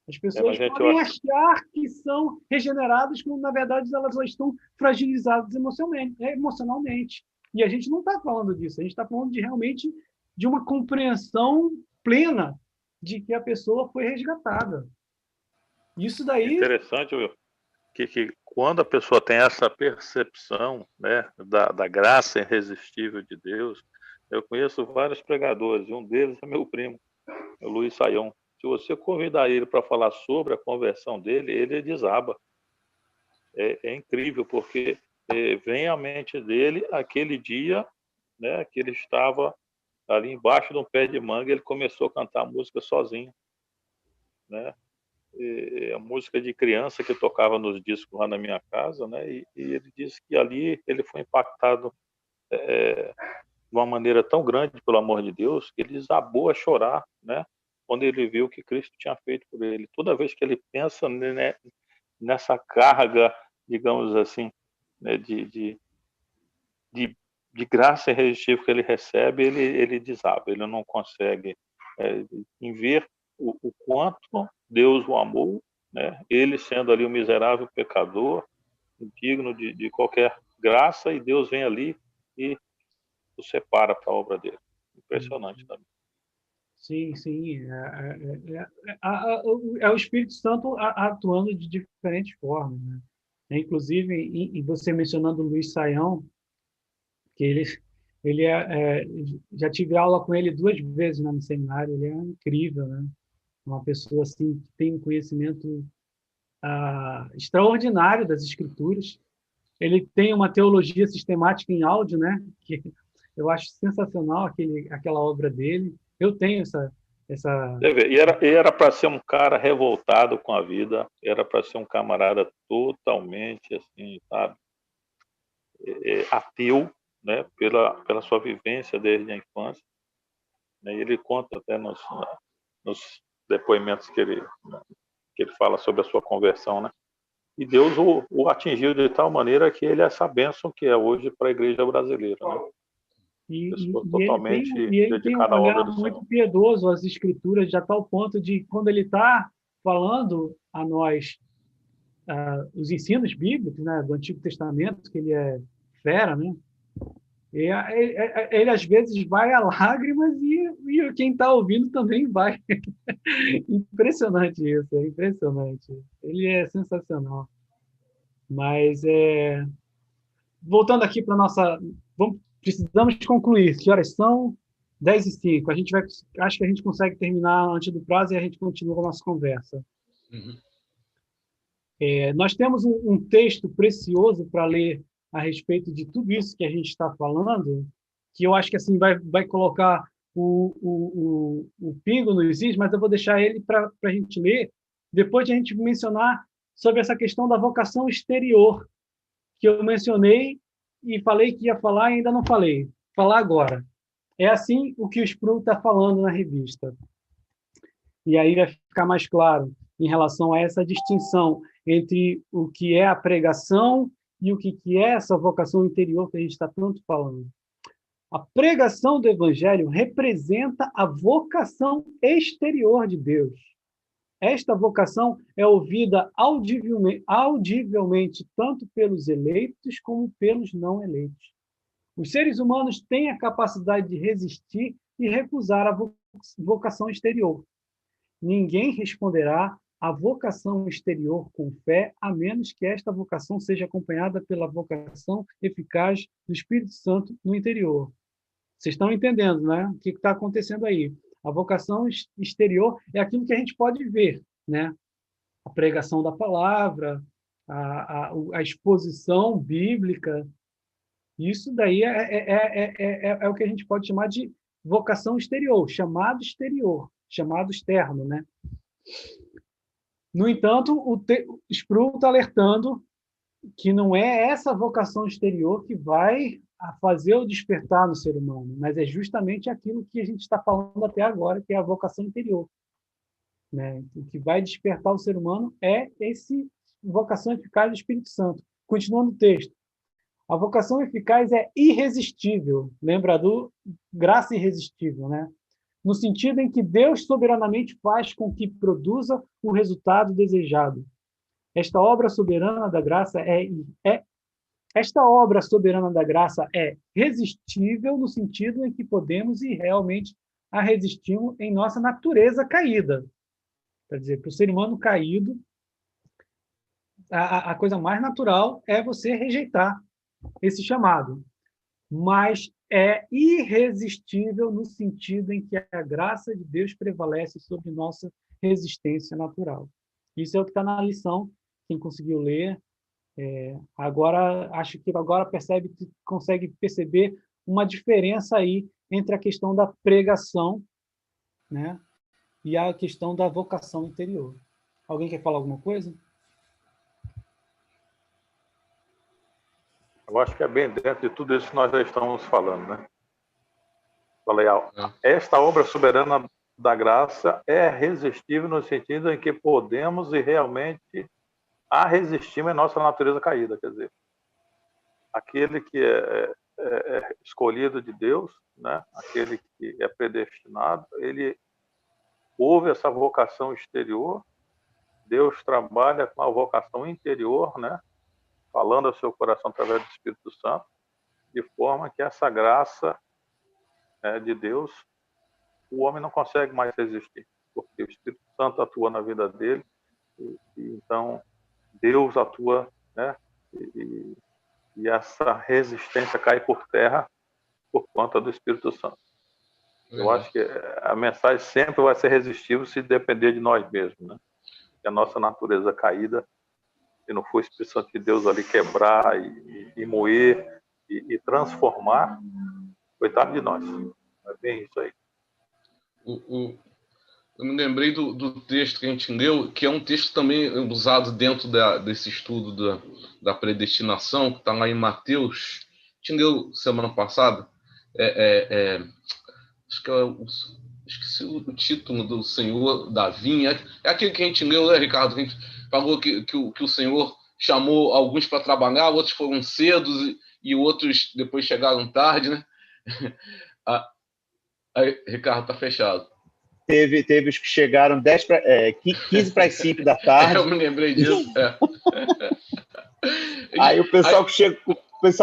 As pessoas podem achar que são regeneradas, quando, na verdade, elas já estão fragilizadas emocionalmente. E a gente não está falando disso, a gente está falando realmente de uma compreensão plena de que a pessoa foi resgatada. Isso daí... Interessante, Will, que quando a pessoa tem essa percepção, né, da graça irresistível de Deus, eu conheço vários pregadores, e um deles é meu primo, o Luiz Saião. Se você convidar ele para falar sobre a conversão dele, ele desaba. É incrível, porque vem à mente dele aquele dia, né, que ele estava ali embaixo de um pé de manga, ele começou a cantar música sozinho, né? A música de criança que tocava nos discos lá na minha casa, né? E ele disse que ali ele foi impactado de uma maneira tão grande pelo amor de Deus que ele desabou a chorar, né? Quando ele viu o que Cristo tinha feito por ele. Toda vez que ele pensa, né, nessa carga, digamos assim, né, de graça irresistível que ele recebe, ele desaba, ele não consegue em ver o quanto Deus o amou, né? Ele sendo ali um miserável pecador, indigno de qualquer graça, e Deus vem ali e o separa para a obra dele. Impressionante também. Sim, sim. É o Espírito Santo atuando de diferentes formas, né? Inclusive, e você mencionando o Luiz Saião, que já tive aula com ele 2 vezes no seminário, ele é incrível, né? Uma pessoa assim que tem um conhecimento extraordinário das Escrituras. Ele tem uma teologia sistemática em áudio, né? Que eu acho sensacional aquela obra dele. Eu tenho essa E era para ser um cara revoltado com a vida, era para ser um camarada totalmente assim, sabe, ateu, né? Pela sua vivência desde a infância. Né? E ele conta até nos depoimentos que ele fala sobre a sua conversão, né? E Deus o atingiu de tal maneira que ele é essa bênção que é hoje para a igreja brasileira, né? Pessoa totalmente ele tem um dedicada à obra olhar do muito Senhor. piedoso às Escrituras, de tal ponto de, quando ele está falando a nós os ensinos bíblicos, né, do Antigo Testamento, que ele é fera, né? Ele às vezes vai a lágrimas e quem está ouvindo também vai. Impressionante isso, é impressionante. Ele é sensacional. Mas, voltando aqui para a nossa... precisamos concluir. Que horas são? 10h05. Acho que a gente consegue terminar antes do prazo e a gente continua a nossa conversa. Uhum. Nós temos um texto precioso para ler a respeito de tudo isso que a gente está falando, que eu acho que assim vai colocar o pingo nos is, mas eu vou deixar ele para a gente ler, depois de a gente mencionar sobre essa questão da vocação exterior, que eu mencionei e falei que ia falar e ainda não falei. Falar agora. É assim o que o Sproul está falando na revista. E aí vai ficar mais claro em relação a essa distinção entre o que é a pregação e o que é essa vocação interior que a gente está tanto falando. A pregação do Evangelho representa a vocação exterior de Deus. Esta vocação é ouvida audivelmente tanto pelos eleitos como pelos não eleitos. Os seres humanos têm a capacidade de resistir e recusar a vocação exterior. Ninguém responderá à vocação exterior com fé, a menos que esta vocação seja acompanhada pela vocação eficaz do Espírito Santo no interior. Vocês estão entendendo, né? O que está acontecendo aí? A vocação exterior é aquilo que a gente pode ver, né? A pregação da palavra, a exposição bíblica. Isso daí é o que a gente pode chamar de vocação exterior, chamado externo, né? No entanto, o Sproul está alertando que não é essa vocação exterior que vai fazer o despertar no ser humano, mas é justamente aquilo que a gente está falando até agora, que é a vocação interior. Né? O que vai despertar o ser humano é essa vocação eficaz do Espírito Santo. Continuando o texto. A vocação eficaz é irresistível. Lembra do graça irresistível, né? No sentido em que Deus soberanamente faz com que produza o resultado desejado. Esta obra soberana da graça é resistível no sentido em que podemos e realmente a resistimos em nossa natureza caída. Quer dizer, para o ser humano caído, a coisa mais natural é você rejeitar esse chamado. Mas é irresistível no sentido em que a graça de Deus prevalece sobre nossa resistência natural. Isso é o que está na lição. Quem conseguiu ler, agora acho que agora consegue perceber uma diferença aí entre a questão da pregação, né, e a questão da vocação interior. Alguém quer falar alguma coisa? Eu acho que é bem dentro de tudo isso que nós já estamos falando, né? Falei, esta obra soberana da graça é resistível no sentido em que podemos e realmente a resistimos em nossa natureza caída, quer dizer, aquele que é escolhido de Deus, né? Aquele que é predestinado, ele ouve essa vocação exterior Deus trabalha com a vocação interior, né? Falando ao seu coração através do Espírito Santo, de forma que essa graça de Deus, o homem não consegue mais resistir, porque o Espírito Santo atua na vida dele, então Deus atua, né? E essa resistência cai por terra por conta do Espírito Santo. Eu acho que a mensagem sempre vai ser resistível se depender de nós mesmos, né? Que a nossa natureza caída, se não for o Espírito Santo de Deus ali quebrar e moer e transformar, coitado de nós. É bem isso aí. Eu me lembrei do texto que a gente leu, que é um texto também usado dentro desse estudo da predestinação, que está lá em Mateus. A gente leu semana passada. Acho que esqueci o título do Senhor da vinha. É aquele que a gente leu, né, Ricardo? A gente falou que o Senhor chamou alguns para trabalhar, outros foram cedos e outros depois chegaram tarde, né? Aí, Ricardo, tá fechado. Teve os que chegaram 15 para as 5 da tarde. Eu me lembrei disso. Aí o pessoal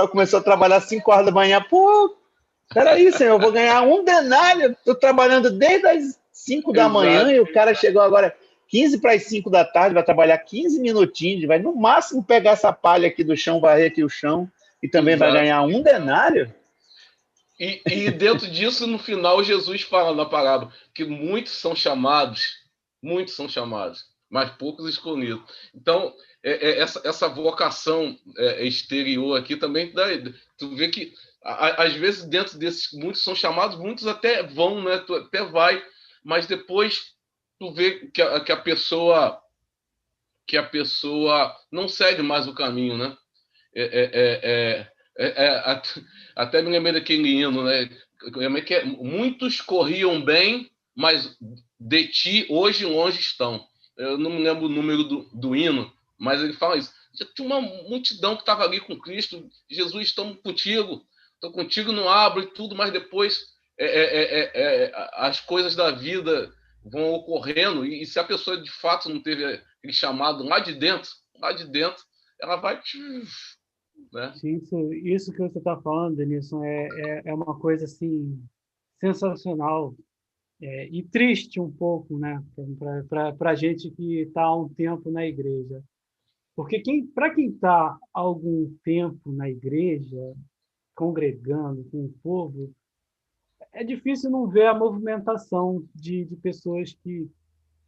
começou a trabalhar às 5 horas da manhã. Pô, peraí, senhor, eu vou ganhar um denário. Estou trabalhando desde as 5 da manhã e o cara chegou agora 15 para as 5 da tarde, vai trabalhar 15 minutinhos, vai no máximo pegar essa palha aqui do chão, varrer aqui o chão e também vai ganhar um denário. E dentro disso, no final, Jesus fala na parábola que muitos são chamados, mas poucos escolhidos. Então, essa vocação exterior aqui também dá. Tu vê que, às vezes, dentro desses muitos são chamados, muitos até vão, né? Tu até vai, mas depois tu vê que a pessoa não segue mais o caminho, né? Até me lembrei daquele hino, né? Que muitos corriam bem, mas de ti hoje longe estão. Eu não me lembro o número do hino, mas ele fala isso. Já tinha uma multidão que estava ali com Cristo. Jesus, estamos contigo, estou contigo, não abro e tudo, mas depois as coisas da vida vão ocorrendo e se a pessoa de fato não teve aquele chamado lá de dentro, ela vai... Né? Sim, isso que você está falando, Denilson, é uma coisa assim sensacional e triste um pouco, né, para a gente que está há um tempo na igreja, porque para quem está há algum tempo na igreja, congregando com o povo, é difícil não ver a movimentação de pessoas que,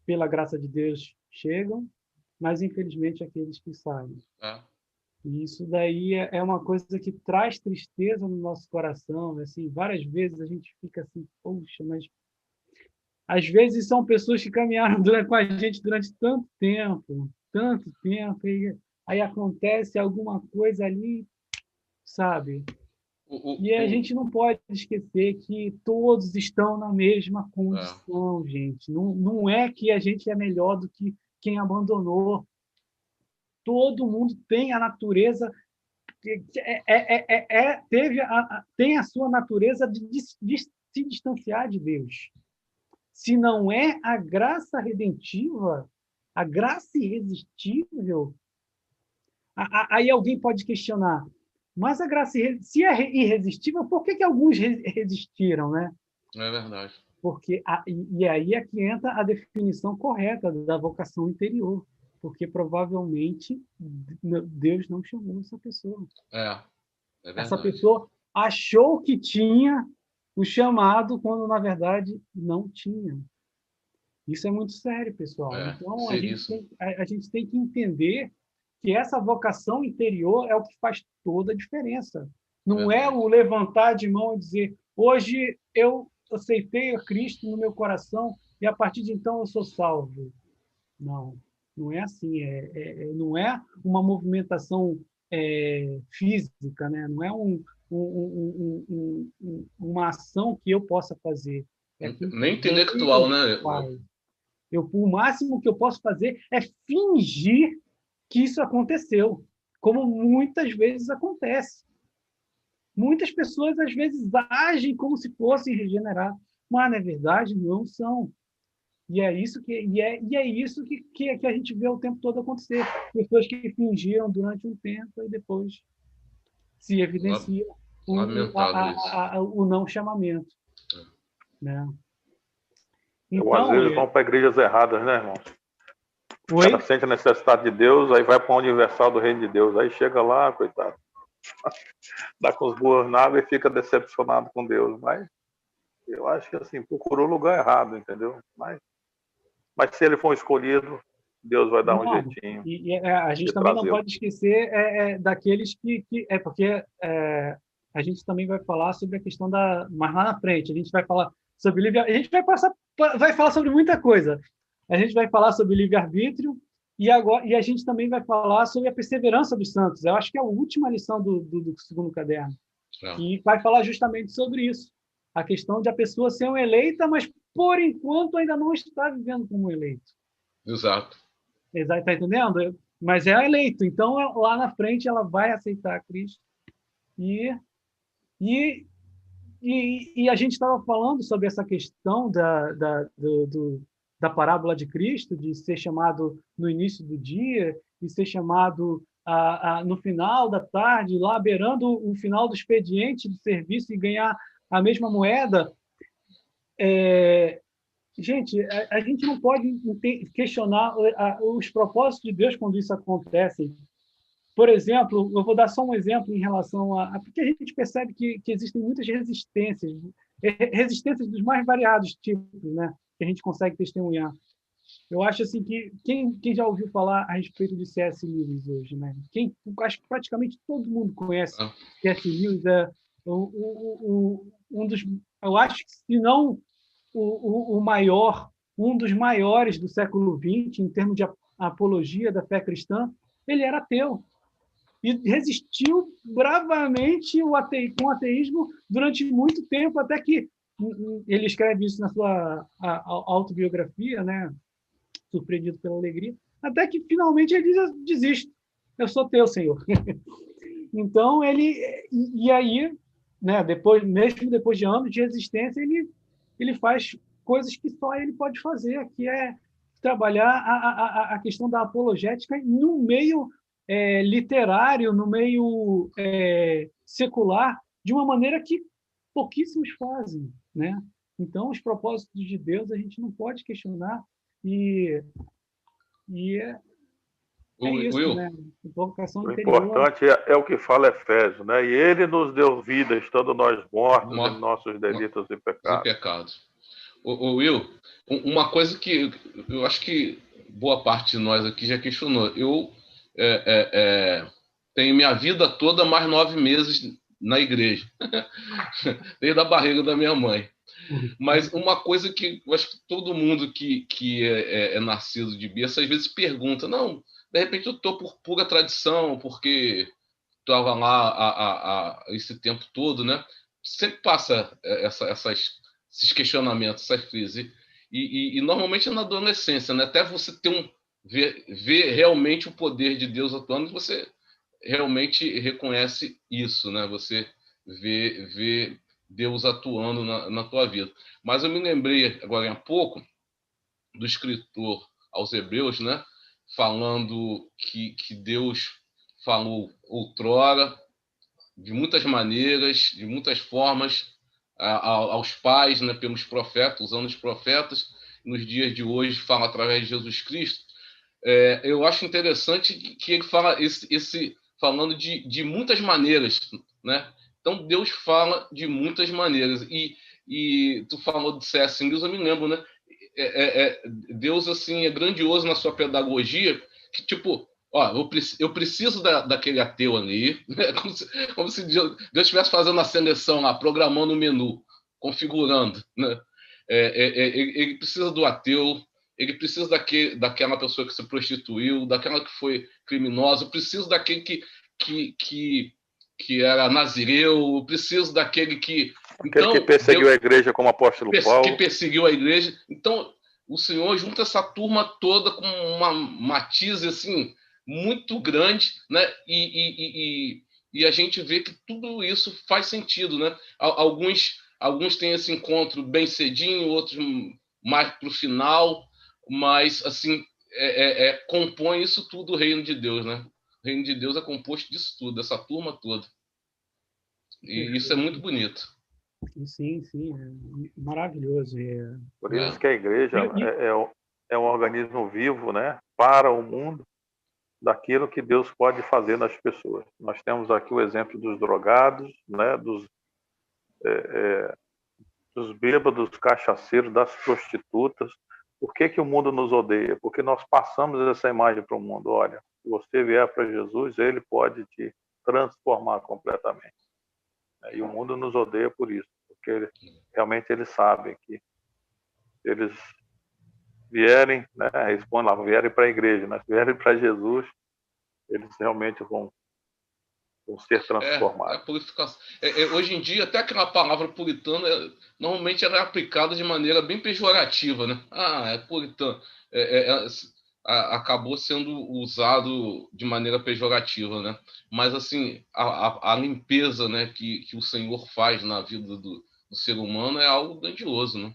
pela graça de Deus, chegam, mas infelizmente aqueles que saem. E isso daí é uma coisa que traz tristeza no nosso coração. Assim, várias vezes a gente fica assim, poxa, mas às vezes são pessoas que caminharam com a gente durante tanto tempo, e aí acontece alguma coisa ali, sabe? E a gente não pode esquecer que todos estão na mesma condição, gente. Não é que a gente é melhor do que quem abandonou. Todo mundo tem a natureza, tem a sua natureza de se distanciar de Deus. Se não é a graça redentiva, a graça irresistível, aí alguém pode questionar, mas a graça, se é irresistível, por que alguns resistiram, né? É verdade. Porque, e aí é que entra a definição correta da vocação interior. Porque provavelmente Deus não chamou essa pessoa. Essa pessoa achou que tinha o chamado, quando na verdade não tinha. Isso é muito sério, pessoal. Então a gente tem que entender que essa vocação interior é o que faz toda a diferença. Não é o levantar de mão e dizer, hoje eu aceitei a Cristo no meu coração e a partir de então eu sou salvo. Não. Não é assim, não é uma movimentação física, né? Não é uma ação que eu possa fazer. Nem intelectual, né? O máximo que eu posso fazer é fingir que isso aconteceu, como muitas vezes acontece. Muitas pessoas, às vezes, agem como se fossem regeneradas, mas, na verdade, não são. E é isso que a gente vê o tempo todo acontecer. Pessoas que fingiram durante um tempo e depois se evidencia Lamentável isso. o não chamamento. Né? Ou às Então, vezes vão para igrejas erradas, né, irmão? O oi? cara sente a necessidade de Deus, aí vai para o Universal do Reino de Deus. Aí chega lá, coitado, dá com os burros na água e fica decepcionado com Deus. Mas eu acho que assim, procurou o lugar errado, entendeu? Mas se ele for escolhido, Deus vai dar um Não, jeitinho a gente de também não trazê-lo. pode esquecer daqueles porque a gente também vai falar sobre a questão mas lá na frente a gente vai falar sobre a gente vai falar sobre muita coisa. A gente vai falar sobre livre-arbítrio e a gente também vai falar sobre a perseverança dos santos. Eu acho que é a última lição do segundo caderno, que vai falar justamente sobre isso, a questão de a pessoa ser uma eleita, mas por enquanto ainda não está vivendo como eleito. Exato. Está entendendo? Mas é eleito. Então, lá na frente, ela vai aceitar Cristo. E a gente estava falando sobre essa questão da parábola de Cristo, de ser chamado no início do dia, e ser chamado no final da tarde, lá beirando o final do expediente de serviço e ganhar a mesma moeda. Gente, a gente não pode questionar os propósitos de Deus quando isso acontece. Por exemplo, eu vou dar só um exemplo em relação porque a gente percebe que existem muitas resistências dos mais variados tipos, né, que a gente consegue testemunhar. Eu acho assim que quem já ouviu falar a respeito de C.S. Lewis hoje, né? Acho que praticamente todo mundo conhece C.S. Lewis, um dos, eu acho que se não o maior, um dos maiores do século XX em termos de apologia da fé cristã. Ele era ateu e resistiu bravamente com o ateísmo durante muito tempo, até que ele escreve isso na sua autobiografia, né? Surpreendido pela alegria, até que finalmente ele diz: desisto, eu sou teu, Senhor. Então e aí, né? Mesmo depois de anos de resistência, ele faz coisas que só ele pode fazer, que é trabalhar a questão da apologética no meio literário, no meio secular, de uma maneira que pouquíssimos fazem, né? Então, os propósitos de Deus a gente não pode questionar e isso, Will, né? Vocação O interior. importante é o que fala Efésios, né? E ele nos deu vida, estando nós mortos em nossos delitos e pecados. Will, uma coisa que eu acho que boa parte de nós aqui já questionou. Eu tenho minha vida toda mais 9 meses na igreja, desde a barriga da minha mãe. Mas uma coisa que eu acho que todo mundo que é nascido de berço às vezes pergunta, não, de repente eu estou por pura tradição, porque estava lá esse tempo todo, né? Sempre passa esses questionamentos, essas crises. E normalmente é na adolescência, né? Até você ter ver realmente o poder de Deus atuando, você realmente reconhece isso, né? Você vê Deus atuando na tua vida. Mas eu me lembrei agora há pouco do escritor aos Hebreus, né? Falando que Deus falou outrora, de muitas maneiras, de muitas formas, aos pais, né, pelos profetas, usando os profetas, nos dias de hoje fala através de Jesus Cristo. Eu acho interessante que ele fala falando de muitas maneiras, né? Então Deus fala de muitas maneiras e tu falou de C.S. Lewis, eu me lembro, né? Deus assim é grandioso na sua pedagogia, que tipo, ó, eu preciso daquele ateu ali, né? como se Deus estivesse fazendo a seleção lá, programando o menu, configurando, né? Ele precisa do ateu, ele precisa daquela pessoa que se prostituiu, daquela que foi criminosa, preciso daquele que era nazireu, preciso daquele que... Aquele que perseguiu a igreja como apóstolo Paulo. Que perseguiu a igreja. Então, o Senhor junta essa turma toda com uma matiz assim, muito grande, né? E a gente vê que tudo isso faz sentido, né? Alguns têm esse encontro bem cedinho, outros mais para o final, mas assim compõe isso tudo o reino de Deus, né? O reino de Deus é composto disso tudo, dessa turma toda. E isso é muito bonito. Sim, sim, é maravilhoso. Por isso que a igreja é um organismo vivo, né, para o mundo, daquilo que Deus pode fazer nas pessoas. Nós temos aqui o exemplo dos drogados, né, dos bêbados, dos cachaceiros, das prostitutas. Por que o mundo nos odeia? Porque nós passamos essa imagem para o mundo. Olha, se você vier para Jesus, ele pode te transformar completamente. E o mundo nos odeia por isso, porque realmente eles sabem que eles vierem, né, responde lá, vierem para a igreja, né, vierem para Jesus, eles realmente vão ser transformados. A purificação. Hoje em dia, até aquela palavra puritano, normalmente ela é aplicada de maneira bem pejorativa, né? Ah, é puritano. Acabou sendo usado de maneira pejorativa, né? Mas, assim, a limpeza, né, que o Senhor faz na vida do ser humano é algo grandioso, né?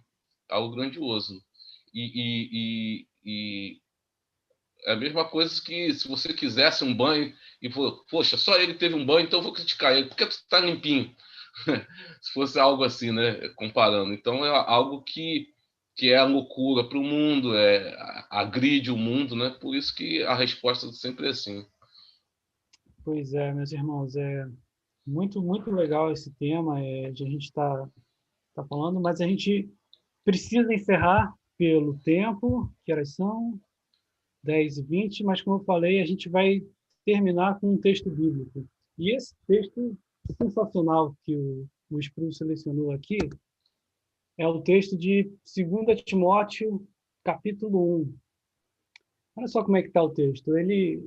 Algo grandioso. E é a mesma coisa que se você quisesse um banho e for, poxa, só ele teve um banho, então eu vou criticar ele. Por que tu está limpinho? Se fosse algo assim, né? Comparando. Então é algo que é a loucura para o mundo, agride o mundo, né? Por isso que a resposta sempre é assim. Pois é, meus irmãos, é muito, muito legal esse tema de a gente estar falando, mas a gente precisa encerrar pelo tempo, que horas são? 10h20, mas como eu falei, a gente vai terminar com um texto bíblico. E esse texto sensacional que o Espírito selecionou aqui é o texto de 2 Timóteo, capítulo 1. Olha só como é que está o texto. Ele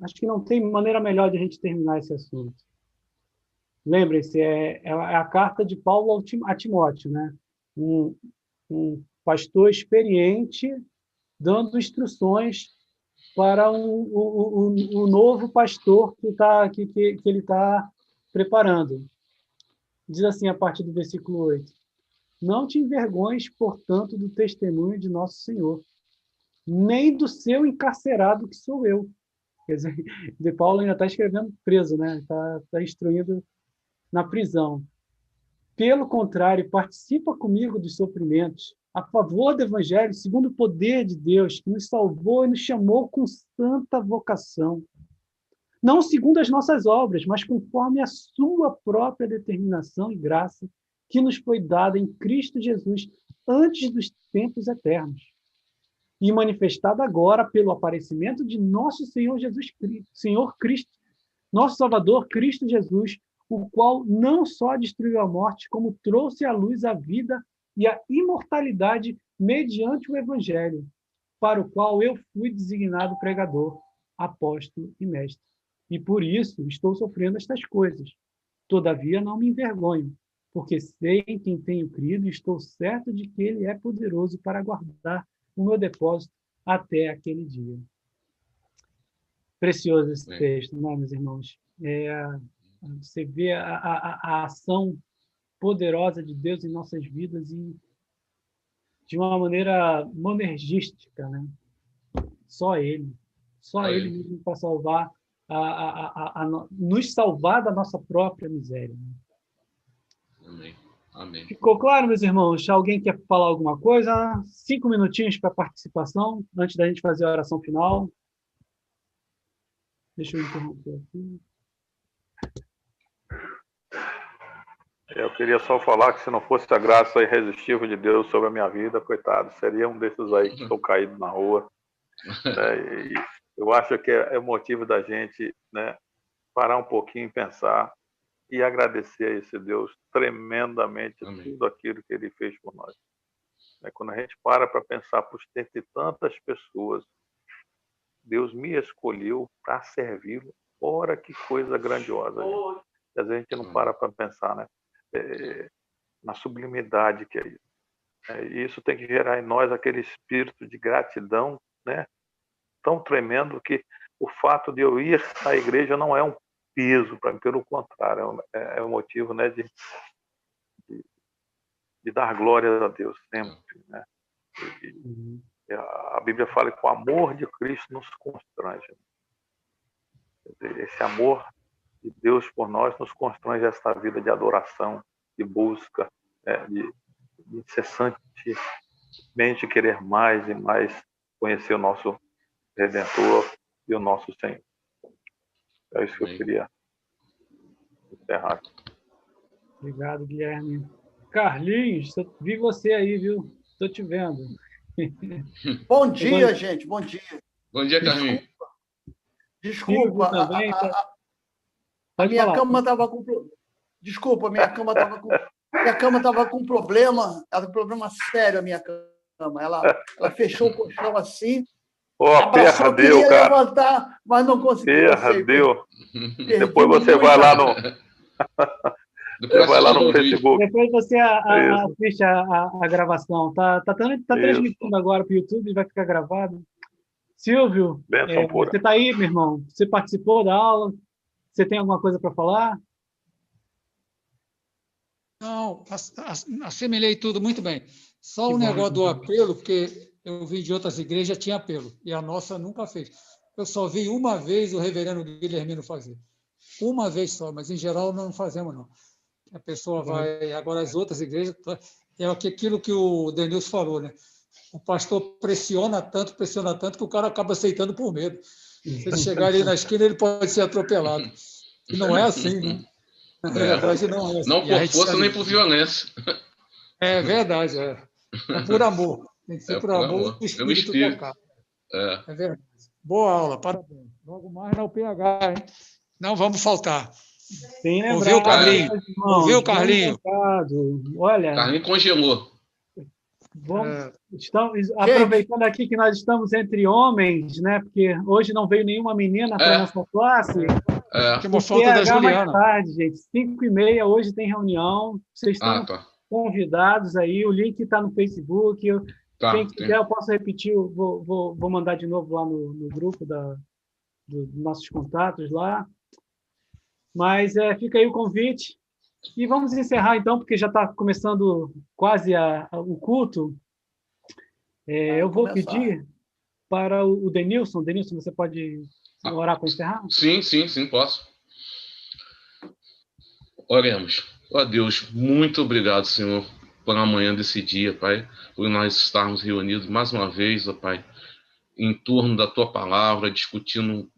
acho que não tem maneira melhor de a gente terminar esse assunto. Lembrem-se, é a carta de Paulo a Timóteo, né? Um pastor experiente dando instruções para o novo pastor que ele está preparando. Diz assim, a partir do versículo 8: Não te envergonhes, portanto, do testemunho de nosso Senhor, nem do seu encarcerado, que sou eu. Quer dizer, de Paulo ainda está escrevendo preso, né? Está instruindo na prisão. Pelo contrário, participa comigo dos sofrimentos, a favor do Evangelho, segundo o poder de Deus, que nos salvou e nos chamou com santa vocação. Não segundo as nossas obras, mas conforme a sua própria determinação e graça, que nos foi dada em Cristo Jesus antes dos tempos eternos, e manifestada agora pelo aparecimento de nosso Senhor Jesus Cristo, Senhor Cristo, nosso Salvador, Cristo Jesus, o qual não só destruiu a morte, como trouxe à luz a vida e a imortalidade mediante o Evangelho, para o qual eu fui designado pregador, apóstolo e mestre. E por isso estou sofrendo estas coisas. Todavia não me envergonho, porque sei em quem tenho crido e estou certo de que ele é poderoso para guardar o meu depósito até aquele dia. Precioso esse texto, não é, meus irmãos? Você vê a ação poderosa de Deus em nossas vidas e de uma maneira monergística, né? Só Ele mesmo para salvar, nos salvar da nossa própria miséria. Né? Amém. Amém. Ficou claro, meus irmãos? Alguém quer falar alguma coisa? 5 minutinhos para participação, antes da gente fazer a oração final. Deixa eu interromper aqui. Eu queria só falar que se não fosse a graça irresistível de Deus sobre a minha vida, coitado, seria um desses aí que estou caído na rua. Né? E eu acho que é motivo da gente, né, parar um pouquinho e pensar e agradecer a esse Deus tremendamente tudo aquilo que Ele fez por nós. Quando a gente para pensar, por ter tantas pessoas, Deus me escolheu para servi-lo. Ora, que coisa grandiosa. Gente. Às vezes a gente não para pensar, né? Na sublimidade que é isso. E isso tem que gerar em nós aquele espírito de gratidão, né? Tão tremendo que o fato de eu ir à igreja não é um peso para mim, pelo contrário, é um motivo, né, de de dar glória a Deus sempre, né? A Bíblia fala que o amor de Cristo nos constrange. Esse amor de Deus por nós nos constrange esta vida de adoração, de busca, de incessantemente querer mais e mais conhecer o nosso Redentor e o nosso Senhor. É isso que eu queria encerrar. Obrigado, Guilherme. Carlinhos, vi você aí, viu? Estou te vendo. Bom dia, gente. Bom dia. Bom dia, Carlinhos. Desculpa. A minha cama estava com... Desculpa, minha cama estava com problema. Era um problema sério, a minha cama. Ela fechou o colchão assim. Perra deu, cara. Levantar, mas não consegui. Perra deu. Depois você vai lá no... Você vai lá no Facebook. Depois você assiste a gravação. Tá transmitindo agora para o YouTube e vai ficar gravado. Silvio, você está aí, meu irmão? Você participou da aula? Você tem alguma coisa para falar? Não, assimilei tudo muito bem. Só o negócio do apelo, porque eu vi de outras igrejas, tinha apelo, e a nossa nunca fez. Eu só vi uma vez o reverendo Guilhermino fazer. Uma vez só, mas em geral não fazemos, não. A pessoa vai... Agora, as outras igrejas... É aquilo que o Denilson falou, né? O pastor pressiona tanto, que o cara acaba aceitando por medo. Se ele chegar ali na esquina, ele pode ser atropelado. E não é assim, né? Na verdade, não é assim. Não por força nem por violência. É verdade, é por amor. Tem que ser por amor do espírito tocar. É verdade. Boa aula, parabéns. Logo mais na UPH, hein? Não vamos faltar. Ouviu, Carlinho? Ouviu, Carlinho? Olha, Carlinho congelou. Estamos aproveitando aqui que nós estamos entre homens, né? Porque hoje não veio nenhuma menina para a nossa classe. Tem uma falta da Juliana. Mais tarde, gente. 5h30, hoje tem reunião. Vocês estão convidados aí. O link está no Facebook. Quem quiser, eu posso repetir. Vou mandar de novo lá no grupo dos nossos contatos lá. Mas fica aí o convite. E vamos encerrar, então, porque já está começando quase o culto. Eu vou pedir para o Denilson. Denilson, você pode orar para encerrar? Sim, posso. Oremos. Ó Deus, muito obrigado, Senhor, por amanhã desse dia, Pai, por nós estarmos reunidos mais uma vez, ó Pai, em torno da Tua palavra, discutindo,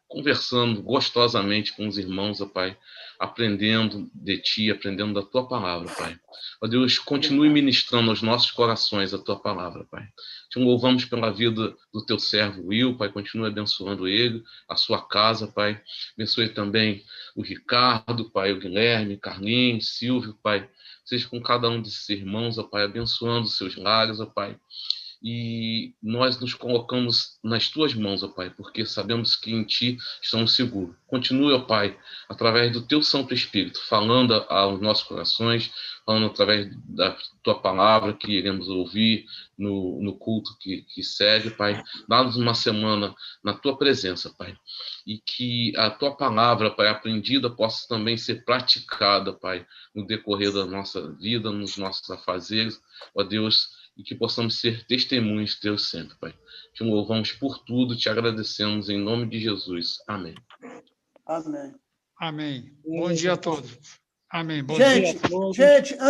conversando gostosamente com os irmãos, ó Pai, aprendendo de Ti, aprendendo da Tua palavra, Pai. Ó Deus, continue ministrando aos nossos corações a Tua palavra, Pai. Te louvamos pela vida do Teu servo Will, Pai, continue abençoando ele, a sua casa, Pai. Abençoe também o Ricardo, Pai, o Guilherme, Carlinhos, Silvio, Pai. Seja com cada um desses irmãos, ó Pai, abençoando os seus lares, ó Pai. E nós nos colocamos nas Tuas mãos, ó Pai, porque sabemos que em Ti estamos seguros. Continue, ó Pai, através do Teu Santo Espírito, falando aos nossos corações, falando através da Tua palavra que iremos ouvir no culto que segue, Pai. Dá-nos uma semana na Tua presença, Pai. E que a Tua palavra, Pai, aprendida, possa também ser praticada, Pai, no decorrer da nossa vida, nos nossos afazeres, ó Deus, e que possamos ser testemunhos Teus sempre, Pai. Te louvamos por tudo, te agradecemos em nome de Jesus. Amém. Amém. Amém. Bom dia a todos. Amém. Bom dia. Gente,